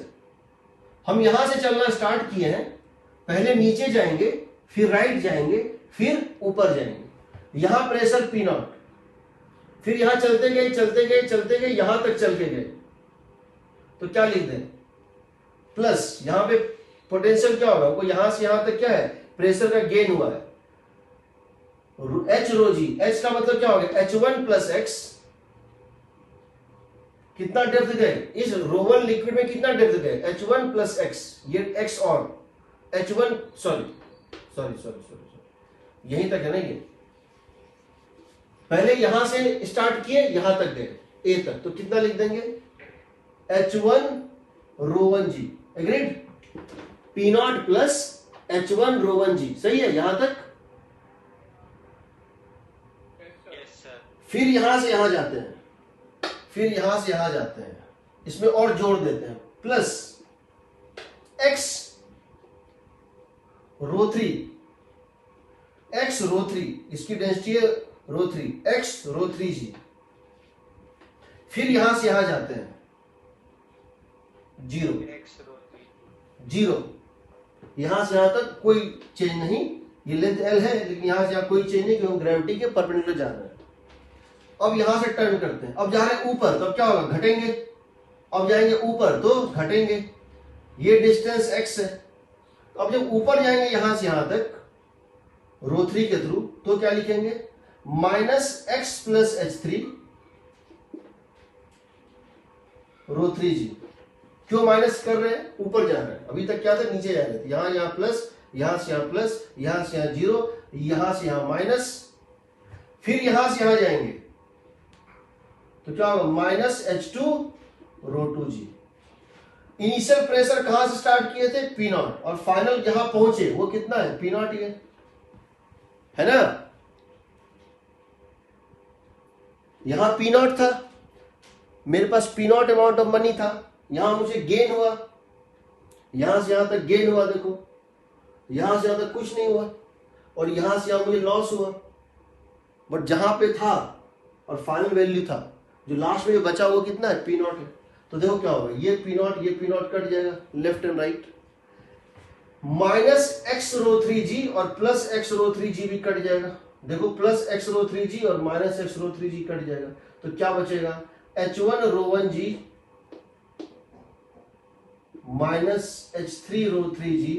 हम यहां से चलना स्टार्ट किए हैं, पहले नीचे जाएंगे, फिर राइट जाएंगे, फिर ऊपर जाएंगे। यहां प्रेशर पी नॉट, फिर यहां चलते गए चलते गए चलते गए, यहां तक चल के गए, तो क्या लिख दें? प्लस यहां पे पोटेंशियल क्या होगा? वो यहां से यहां तक क्या है? प्रेशर का गेन हुआ है, H रो जी। H का मतलब क्या हो गया? H1 plus x. कितना डेप्थ गए? इस ρ1 लिक्विड में कितना डेप्थ गए? H1 प्लस एक्स, ये x और H1 सॉरी यहीं तक है ना। ये पहले यहां से स्टार्ट किए, यहां तक गए A तक, तो कितना लिख देंगे? H1 ρ1 G. Agreed? P not plus H1 ρ1 G. सही है यहां तक? Yes, sir. फिर यहां से यहां जाते हैं, फिर यहां से यहां जाते हैं, इसमें और जोड़ देते हैं, प्लस x ρ3, x ρ3, इसकी डेंसिटी है ρ3, x ρ3 जी। फिर यहां से यहां जाते हैं, जीरो X रो 3. जीरो, यहां से यहां तक कोई चेंज नहीं। ये लेंथ L है, लेकिन यहां से यहां कोई चेंज नहीं, क्योंकि हम ग्रेविटी के परपेंडिकुलर जा रहे हैं। अब यहां से टर्न करते हैं, अब जा रहे हैं ऊपर, तो अब क्या होगा? घटेंगे। अब जाएंगे ऊपर तो घटेंगे, ये डिस्टेंस x है। तो अब जब ऊपर जाएंगे यहां से यहां तक ρ3 के थ्रू, तो क्या लिखेंगे? माइनस एक्स प्लस H3 ρ3 जी। क्यों माइनस कर रहे हैं? ऊपर जा रहे हैं, अभी तक क्या था? नीचे जा रहे थे। यहां प्लस, यहां से यहां प्लस, यहां से यहां जीरो, यहां से यहां माइनस, फिर यहां से यहां जाएंगे तो क्या होगा? माइनस H2 ρ2 जी। इनिशियल प्रेशर कहां से स्टार्ट किए थे? P नॉट, और फाइनल जहां पहुंचे वो कितना है? P नॉट ही है ना। यहां P नॉट था, मेरे पास P not amount of money था, यहां मुझे गेन हुआ, यहां से यहां तक गेन हुआ, देखो यहां से यहां तक कुछ नहीं हुआ, और यहां से यहां मुझे लॉस हुआ। बट जहां पे था और फाइनल वैल्यू था, जो लास्ट में जो बचा वो कितना है? P नॉट है। तो देखो क्या होगा, ये P नॉट कट जाएगा left and right, minus X ρ3 G और प्लस एक्स ρ3 जी भी कट जाएगा। देखो प्लस एक्स ρ3 जी और माइनस एक्स ρ3 जी कट जाएगा, तो क्या बचेगा? H1 ρ1 g minus H3 ρ3 g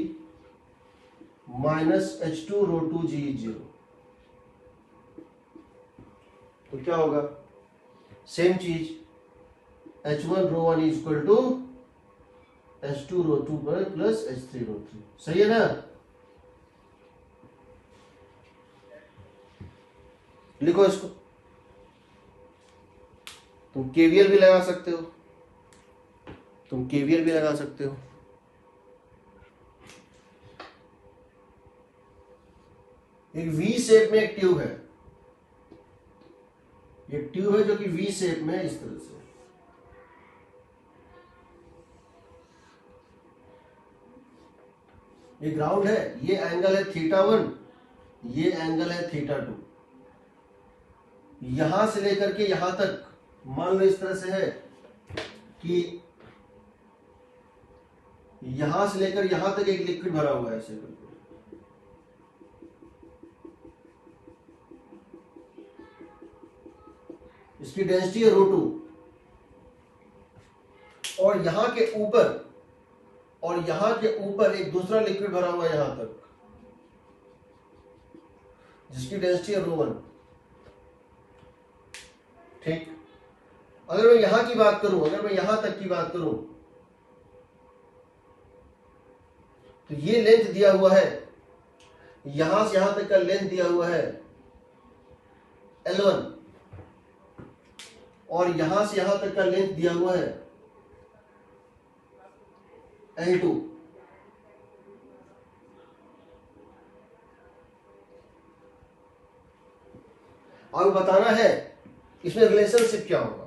minus H2 ρ2 g zero. तो क्या होगा, सेम चीज H1 rho 1 is equal to H2 rho 2 plus H3 rho 3, सही है ना। लिखो इसको, तुम केवीएल भी लगा सकते हो, तुम केवीएल भी लगा सकते हो। एक वी शेप में एक ट्यूब है, ये ट्यूब है जो कि वी शेप में है इस तरह से। ये ग्राउंड है, ये एंगल है θ1, ये एंगल है θ2। यहां से लेकर के यहां तक मान लो इस तरह से है कि यहां से लेकर यहां तक एक लिक्विड भरा हुआ है ऐसे करके। इसकी डेंसिटी है रो 2, और यहां के ऊपर एक दूसरा लिक्विड भरा हुआ है यहां तक, जिसकी डेंसिटी है रो 1। ठीक, अगर मैं यहां की बात करूं, अगर मैं यहां तक की बात करूं, तो ये लेंथ दिया हुआ है, यहां से यहां तक का लेंथ दिया हुआ है L1, और यहां से यहां तक का लेंथ दिया हुआ है L2। अब बताना है इसमें रिलेशनशिप क्या होगा।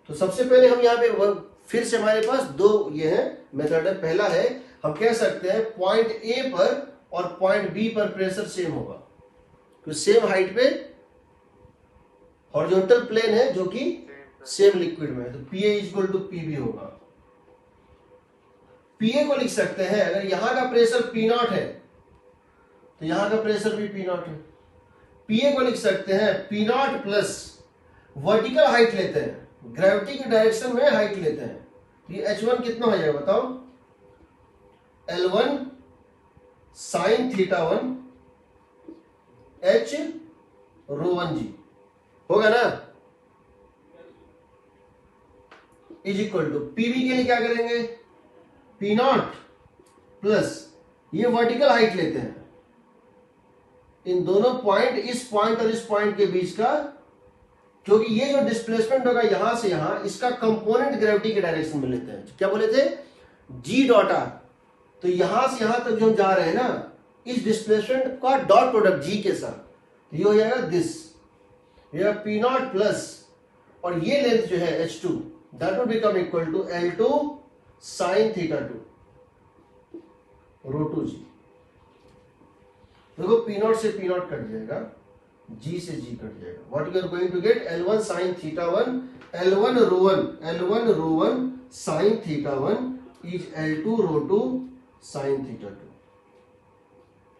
तो सबसे पहले हम यहां पे फिर से हमारे पास दो ये है मेथड है। पहला है, हम कह सकते हैं पॉइंट ए पर और पॉइंट बी पर प्रेशर सेम होगा, तो सेम हाइट पे हॉरिजॉन्टल प्लेन है जो कि सेम लिक्विड में है, तो PA इक्वल टू PB होगा। PA को लिख सकते हैं, अगर यहां का प्रेशर P0 है तो यहां का प्रेशर भी P0 है। PA को लिख सकते हैं P0 प्लस वर्टिकल हाइट लेते हैं, ग्रेविटी की डायरेक्शन में हाइट लेते हैं, तो ये H1 कितना हो जाएगा बताओ, L1 साइन θ1 H रो 1G होगा ना, इज इक्वल टू पीबी के लिए क्या करेंगे, P0 प्लस ये वर्टिकल हाइट लेते हैं, इन दोनों पॉइंट, इस पॉइंट और इस पॉइंट के बीच का, क्योंकि ये जो डिस्प्लेसमेंट होगा यहां से यहां, इसका कंपोनेंट ग्रेविटी के डायरेक्शन में लेते हैं, क्या बोले थे, G डॉट आर। तो यहां से यहां तक जो हम जा रहे हैं ना, इस डिस्प्लेसमेंट का डॉट प्रोडक्ट G के साथ, ये हो जाएगा दिस, ये P0 प्लस, और ये लेंथ जो है H2, that will become equal to L2 sine θ2 rho 2G। देखो P0 से P0 कट जाएगा, G से G कट जाएगा, what you are going to get, L1 sine θ1, L1 rho 1 sine θ1 is L2 rho 2 sine θ2।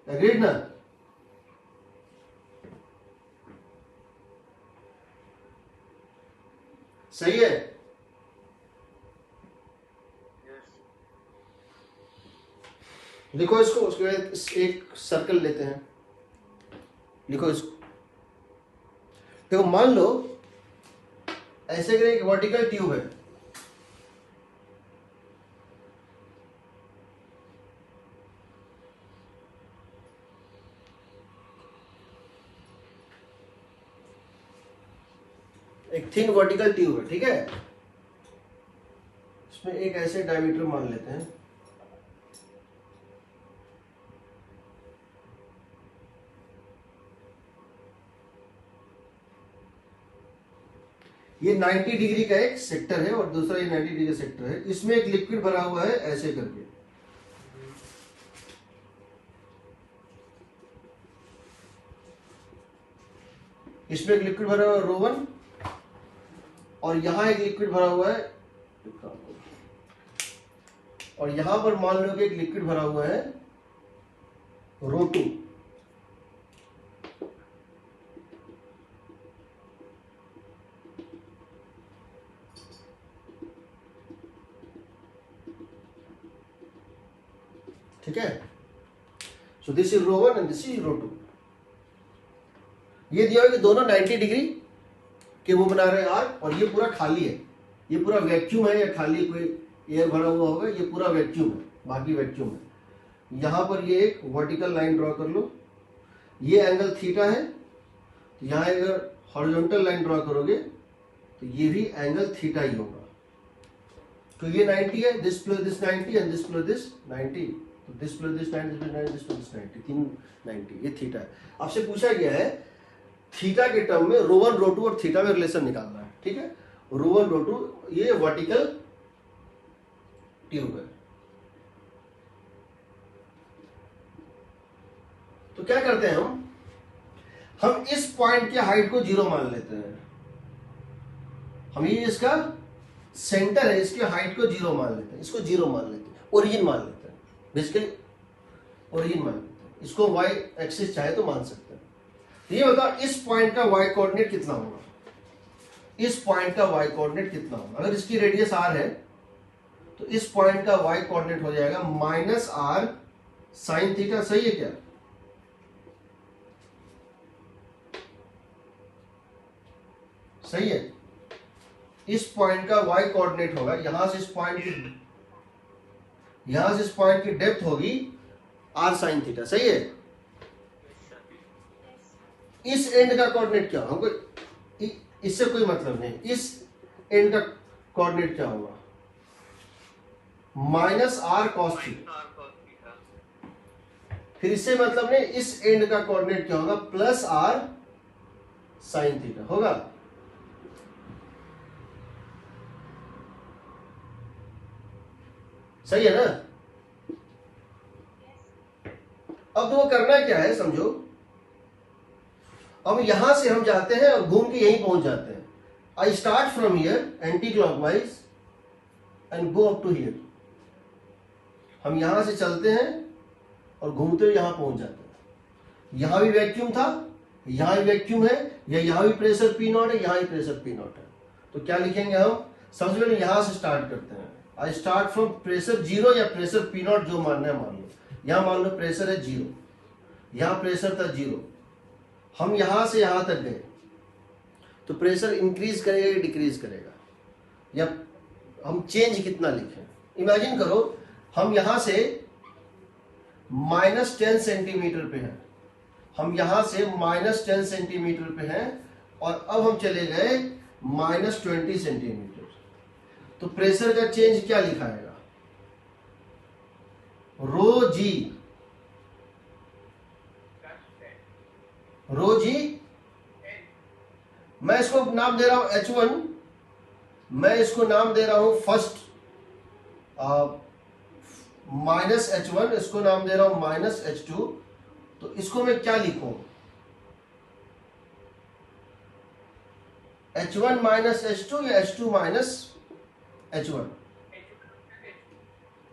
Agreed ना। सही है। लिखो इसको, उसके बाद एक सर्कल लेते हैं, लिखो इसको। देखो मान लो ऐसे करें, एक वर्टिकल ट्यूब है, एक थिन वर्टिकल ट्यूब है, ठीक है, इसमें एक ऐसे डायमीटर मान लेते हैं, ये 90 डिग्री का एक सेक्टर है और दूसरा ये 90 डिग्री का सेक्टर है, इसमें एक लिक्विड भरा हुआ है ऐसे करके, इसमें एक लिक्विड भरा हुआ है रो 1, और यहां एक लिक्विड भरा हुआ है, और यहां पर मान लो कि एक लिक्विड भरा हुआ है रो 2। ठीक है, so this is rho 1 and this is rho 2। ये दिया हुआ कि दोनों 90 डिग्री के वो बना रहे हैं आर्क, और ये पूरा खाली है, ये पूरा वैक्यूम है, या खाली कोई एयर भरा हुआ होगा, ये पूरा वैक्यूम है, बाकी वैक्यूम है। यहाँ पर ये एक वर्टिकल लाइन ड्रॉ कर लो, ये एंगल थीटा है, यहाँ अगर हॉरिजॉन्टल लाइन ड्रॉ करोगे तो ये भी एंगल थीटा ही होगा। तो ये 90 है, this plus this 90 and this plus this 90, तो this plus this 90, this plus 90, this plus this 90, तीन 90, ये थीटा है। आपसे पूछा गया है थीटा के टर्म में रो 1 रो 2 और थीटा में रिलेशन निकालना है, ठीक है। रो 1 रो 2 ये वर्टिकल ट्यूब है। तो क्या करते हैं हम इस पॉइंट के हाइट को 0 मान लेते हैं। हम ये इसका सेंटर है, इसके हाइट को 0 मान लेते हैं, इसको 0 मान लेते हैं, ओरिजिन मान लेते हैं, बेसिकली ओरिजिन मान लेते हैं। इसको वाई एक्सिस चाहे तो मान सकते हैं। तो ये बताओ इस पॉइंट का वाई कोऑर्डिनेट कितना होगा, इस पॉइंट का वाई कोऑर्डिनेट कितना होगा। अगर इसकी रेडियस r है तो इस पॉइंट का वाई कोऑर्डिनेट हो जाएगा -r sin थीटा। सही है क्या? सही है। इस पॉइंट का y कोऑर्डिनेट होगा, यहां से इस पॉइंट की डेप्थ होगी r sin थीटा। सही है। इस एंड का कोऑर्डिनेट क्या होगा, हमको इससे कोई मतलब नहीं। इस एंड का कोऑर्डिनेट क्या होगा, -r cos थीटा। फिर इससे मतलब नहीं, इस एंड का कोऑर्डिनेट क्या होगा, +r sin थीटा होगा। सही है ना। अब तो वो करना क्या है समझो। अब यहां से हम जाते हैं और घूम के यहीं पहुंच जाते हैं। I start from here anti clockwise and go up to here. हम यहां से चलते हैं और घूमते हुए यहां पहुंच जाते हैं। यहां भी वैक्यूम था, यहां भी वैक्यूम है, या यहां भी प्रेशर P0 है, यहां भी प्रेशर P0 है। तो क्या लिखेंगे हम, सबसे पहले यहां से स्टार्ट करते हैं। आई स्टार्ट फ्रॉम प्रेशर 0 या प्रेशर P0, जो मानना है मान लो। यहां मान लो प्रेशर है 0, यहां प्रेशर था 0, हम यहां से यहां तक गए तो प्रेशर इंक्रीज करेगा या डिक्रीज करेगा, या हम चेंज कितना लिखें। इमेजिन करो हम यहां से -10 सेंटीमीटर पे हैं, हम यहां से -10 सेंटीमीटर पे हैं, और अब हम चले गए -20 सेंटीमीटर। तो प्रेशर का चेंज क्या लिखाएगा, रो जी, रो जी। मैं इसको नाम दे रहा हूं H1, मैं इसको नाम दे रहा हूं फर्स्ट -H1, इसको नाम दे रहा हूं -H2। तो इसको मैं क्या लिखूं, H1 -H2 या H2 -H1?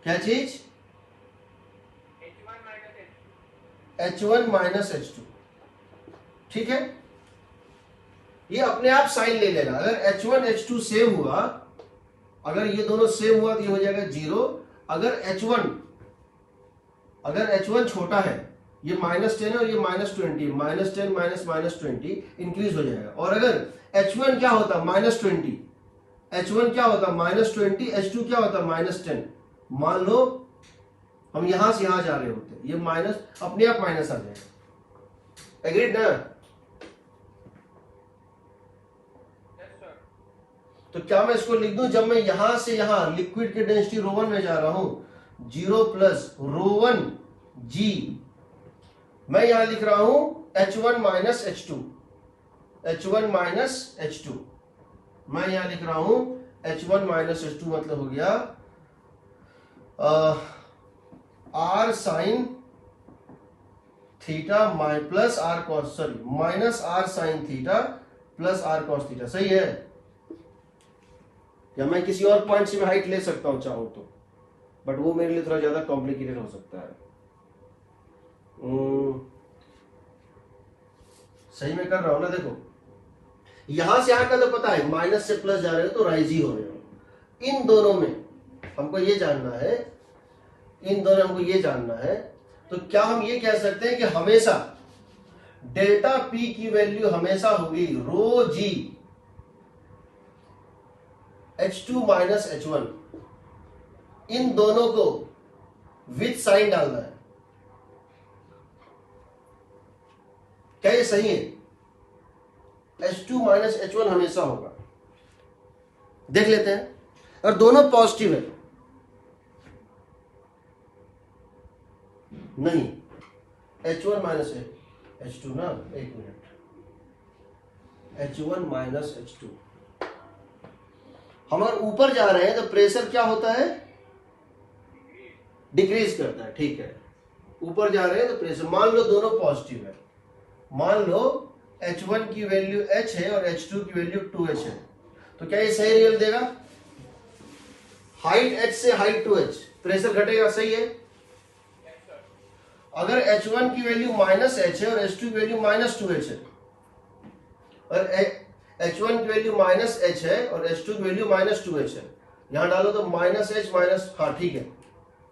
क्या चीज, H1 -H2, ठीक है। ये अपने आप साइन ले लेगा। अगर H1 H2 सेम हुआ, अगर ये दोनों सेम हुआ तो ये हो जाएगा 0। अगर H1 छोटा है, ये -10 है और ये -20, -10 -20 इंक्रीज हो जाएगा। और अगर H1 क्या होता -20, H1 क्या होता -20, H2 क्या होता -10। मान लो हम यहां से यहां जा रहे होते, ये माइनस अपने आप माइनस आ जाएगा। एग्रीड ना। तो क्या मैं इसको लिख दूं, जब मैं यहां से यहां लिक्विड की डेंसिटी रो 1 में जा रहा हूं 0 प्लस रो 1 जी, मैं यहां लिख रहा हूं H1 -H2, H1 -H2, मैं यहां लिख रहा हूं H1 -H2, मतलब हो गया R sin theta plus R cos, sorry -R sin theta plus R cos theta. सही है। या मैं किसी और पॉइंट से भी हाइट ले सकता हूं चाहूं तो, बट वो मेरे लिए थोड़ा ज्यादा कॉम्प्लिकेटेड हो सकता है। सही में कर रहा हूं ना। देखो यहां से यहां का तो पता है, माइनस से प्लस जा रहे हो तो राइज ही हो रहे हो। इन दोनों में हमको ये जानना है, इन दोनों हमको ये जानना है। तो क्या हम ये कह सकते हैं कि हमेशा डेल्टा पी की वैल्यू हमेशा होगी रो जी H2 माइनस H1, इन दोनों को विथ साइन डालना है। क्या ये सही है? H2 माइनस H1 हमेशा होगा। देख लेते हैं, और दोनों पॉजिटिव है। नहीं, H1 माइनस H2 ना, एक मिनट, H1 माइनस H2, हम अगर ऊपर जा रहे हैं तो प्रेशर क्या होता है? डिक्रीज करता है। ठीक है, ऊपर जा रहे हैं तो प्रेशर, मान लो दोनों पॉजिटिव है, मान लो H1 की वैल्यू H है और H2 की वैल्यू 2H है, तो क्या ये सही रिजल्ट देगा? हाइट H से हाइट 2H, प्रेशर घटेगा, सही है। अगर H1 की वैल्यू माइनस H है और H2 की वैल्यू माइनस 2H है, और H1 की वैल्यू माइनस H है और H2 की वैल्यू माइनस 2H है, यहां डालो तो माइनस H माइनस, हाँ ठीक है,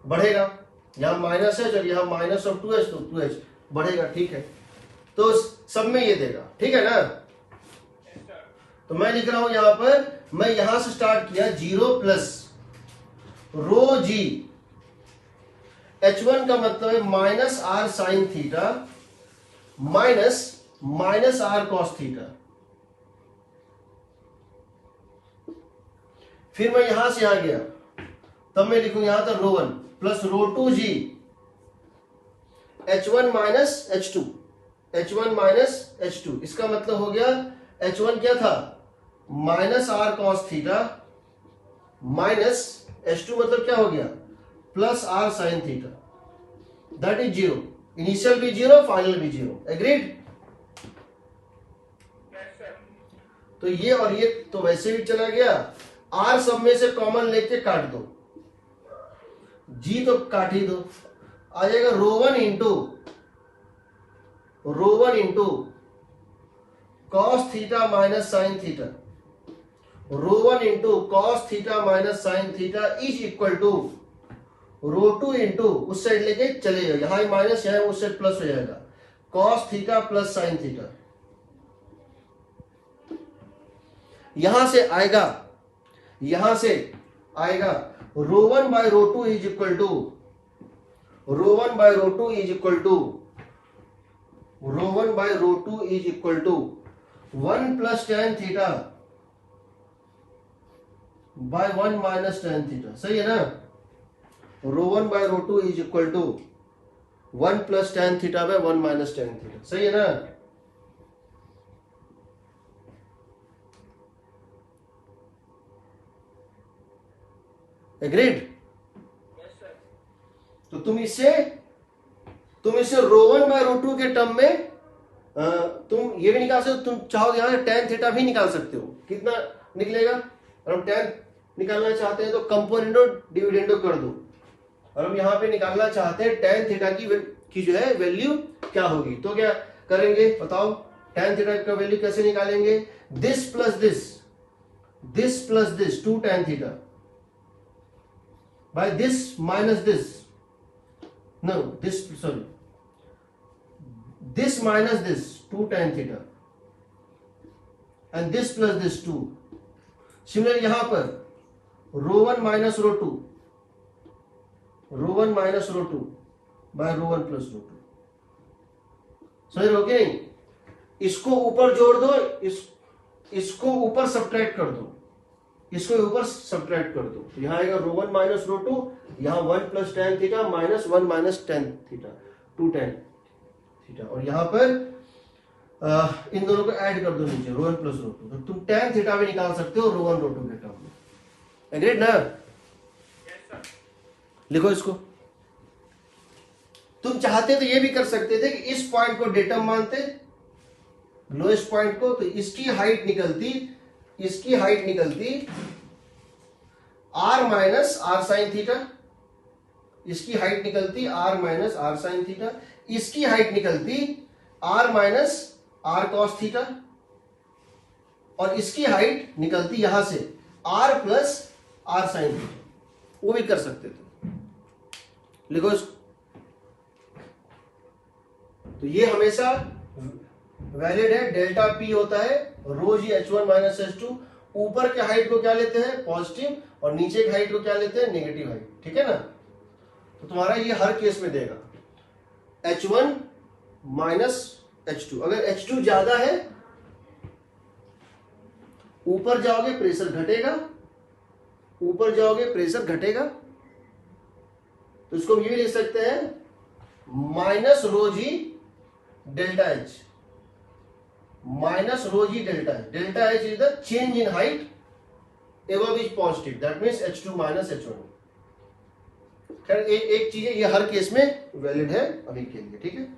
बढ़ेगा। यहां माइनस H और यहां माइनस ऑफ 2H, तो 2H बढ़ेगा। ठीक है, तो सब में ये देगा, ठीक है ना। तो मैं लिख रहा हूं यहां पर, मैं यहां से स्टार्ट किया 0 प्लस रो जी, H1 का मतलब है minus R sine theta minus minus R cos theta. फिर मैं यहां से यहां गया, तब मैं लिखूंगा यहां तक rho 1 plus rho 2 g H1 minus H2, H1 minus H2, इसका मतलब हो गया H1 क्या था? Minus R cos theta minus H2 मतलब क्या हो गया? Plus R sine theta, that is 0। Initial भी 0, फाइनल भी 0। एग्रीड? तो ये और ये तो वैसे भी चला गया, आर सब में से कॉमन लेके काट दो, जी तो काट ही दो, आ जाएगा rho 1 into cos theta minus sine theta, rho 1 into cos theta minus sine theta is equal to rho 2 into, उस साइड लेके चले जाओ, यहां माइनस यहां उस साइड प्लस हो जाएगा, cos theta plus sine theta. यहां से आएगा rho 1 by rho 2 is equal to rho 1 by rho 2 is equal to rho 1 by rho 2 is equal to 1 plus tan theta by 1 minus tan theta, सही है ना। Rho 1 by rho 2 is equal to 1 plus tan theta by 1 minus tan theta, सही है ना। Agreed? तो तुम इसे रो 1 by rho 2 के टर्म में तुम ये भी निकाल सकते हो, तुम चाहो यहां से टेन थीटा भी निकाल सकते हो। कितना निकलेगा? और हम टेन निकालना चाहते हैं तो कंपोनेंडो डिविडेंडो कर दो, और हम यहां पे निकालना चाहते हैं टेन थीटा की जो है वैल्यू क्या होगी, तो क्या करेंगे बताओ? टेन थीटा का वैल्यू कैसे निकालेंगे? This plus this 2 tan theta by this minus this, no this, sorry, this minus this 2 tan theta and this plus this 2। Similar यहां पर रो 1 माइनस रो 2 बाय रो 1 प्लस रो 2, समझ रहे हो कि नहीं? इसको ऊपर जोड़ दो, इसको ऊपर सब्ट्रैक्ट कर दो, इसको ऊपर सब्ट्रैक्ट कर दो, तो यहां आएगा रो 1 माइनस रो 2, यहां 1 plus tan theta minus 1 minus tan theta 2 tan theta, और यहां पर इन दोनों को ऐड कर दो नीचे रो 1 प्लस रो 2, तो तुम टेन थीटा भी निकाल सकते हो रो 1 रो 2 के टर्म में। एग्रीड ना? लिखो इसको। तुम चाहते तो ये भी कर सकते थे कि इस पॉइंट को डेटम मानते, लोएस्ट पॉइंट को, तो इसकी हाइट निकलती R minus R sine theta, इसकी हाइट निकलती R minus R sine theta, इसकी हाइट निकलती R minus R cos theta, और इसकी हाइट निकलती यहां से R plus R sine theta. वो भी कर सकते थे, लिखो इसको। तो ये हमेशा वैलिड है। डेल्टा पी होता है रो जी H1 माइनस H2। ऊपर के हाइट को क्या लेते हैं पॉजिटिव और नीचे के हाइट को क्या लेते हैं नेगेटिव हाइट, ठीक है ना। तो तुम्हारा ये हर केस में देगा H1 माइनस H2। अगर H2 ज्यादा है ऊपर जाओगे प्रेशर घटेगा, ऊपर जाओगे प्रेशर घटेगा। तो इसको हम ये भी लिख सकते हैं minus rho g delta H, minus rho g delta H. Delta H is the change in height above is positive, that means H2 minus H1। खैर एक चीज है, ये हर केस में वैलिड है अभी के लिए, ठीक है।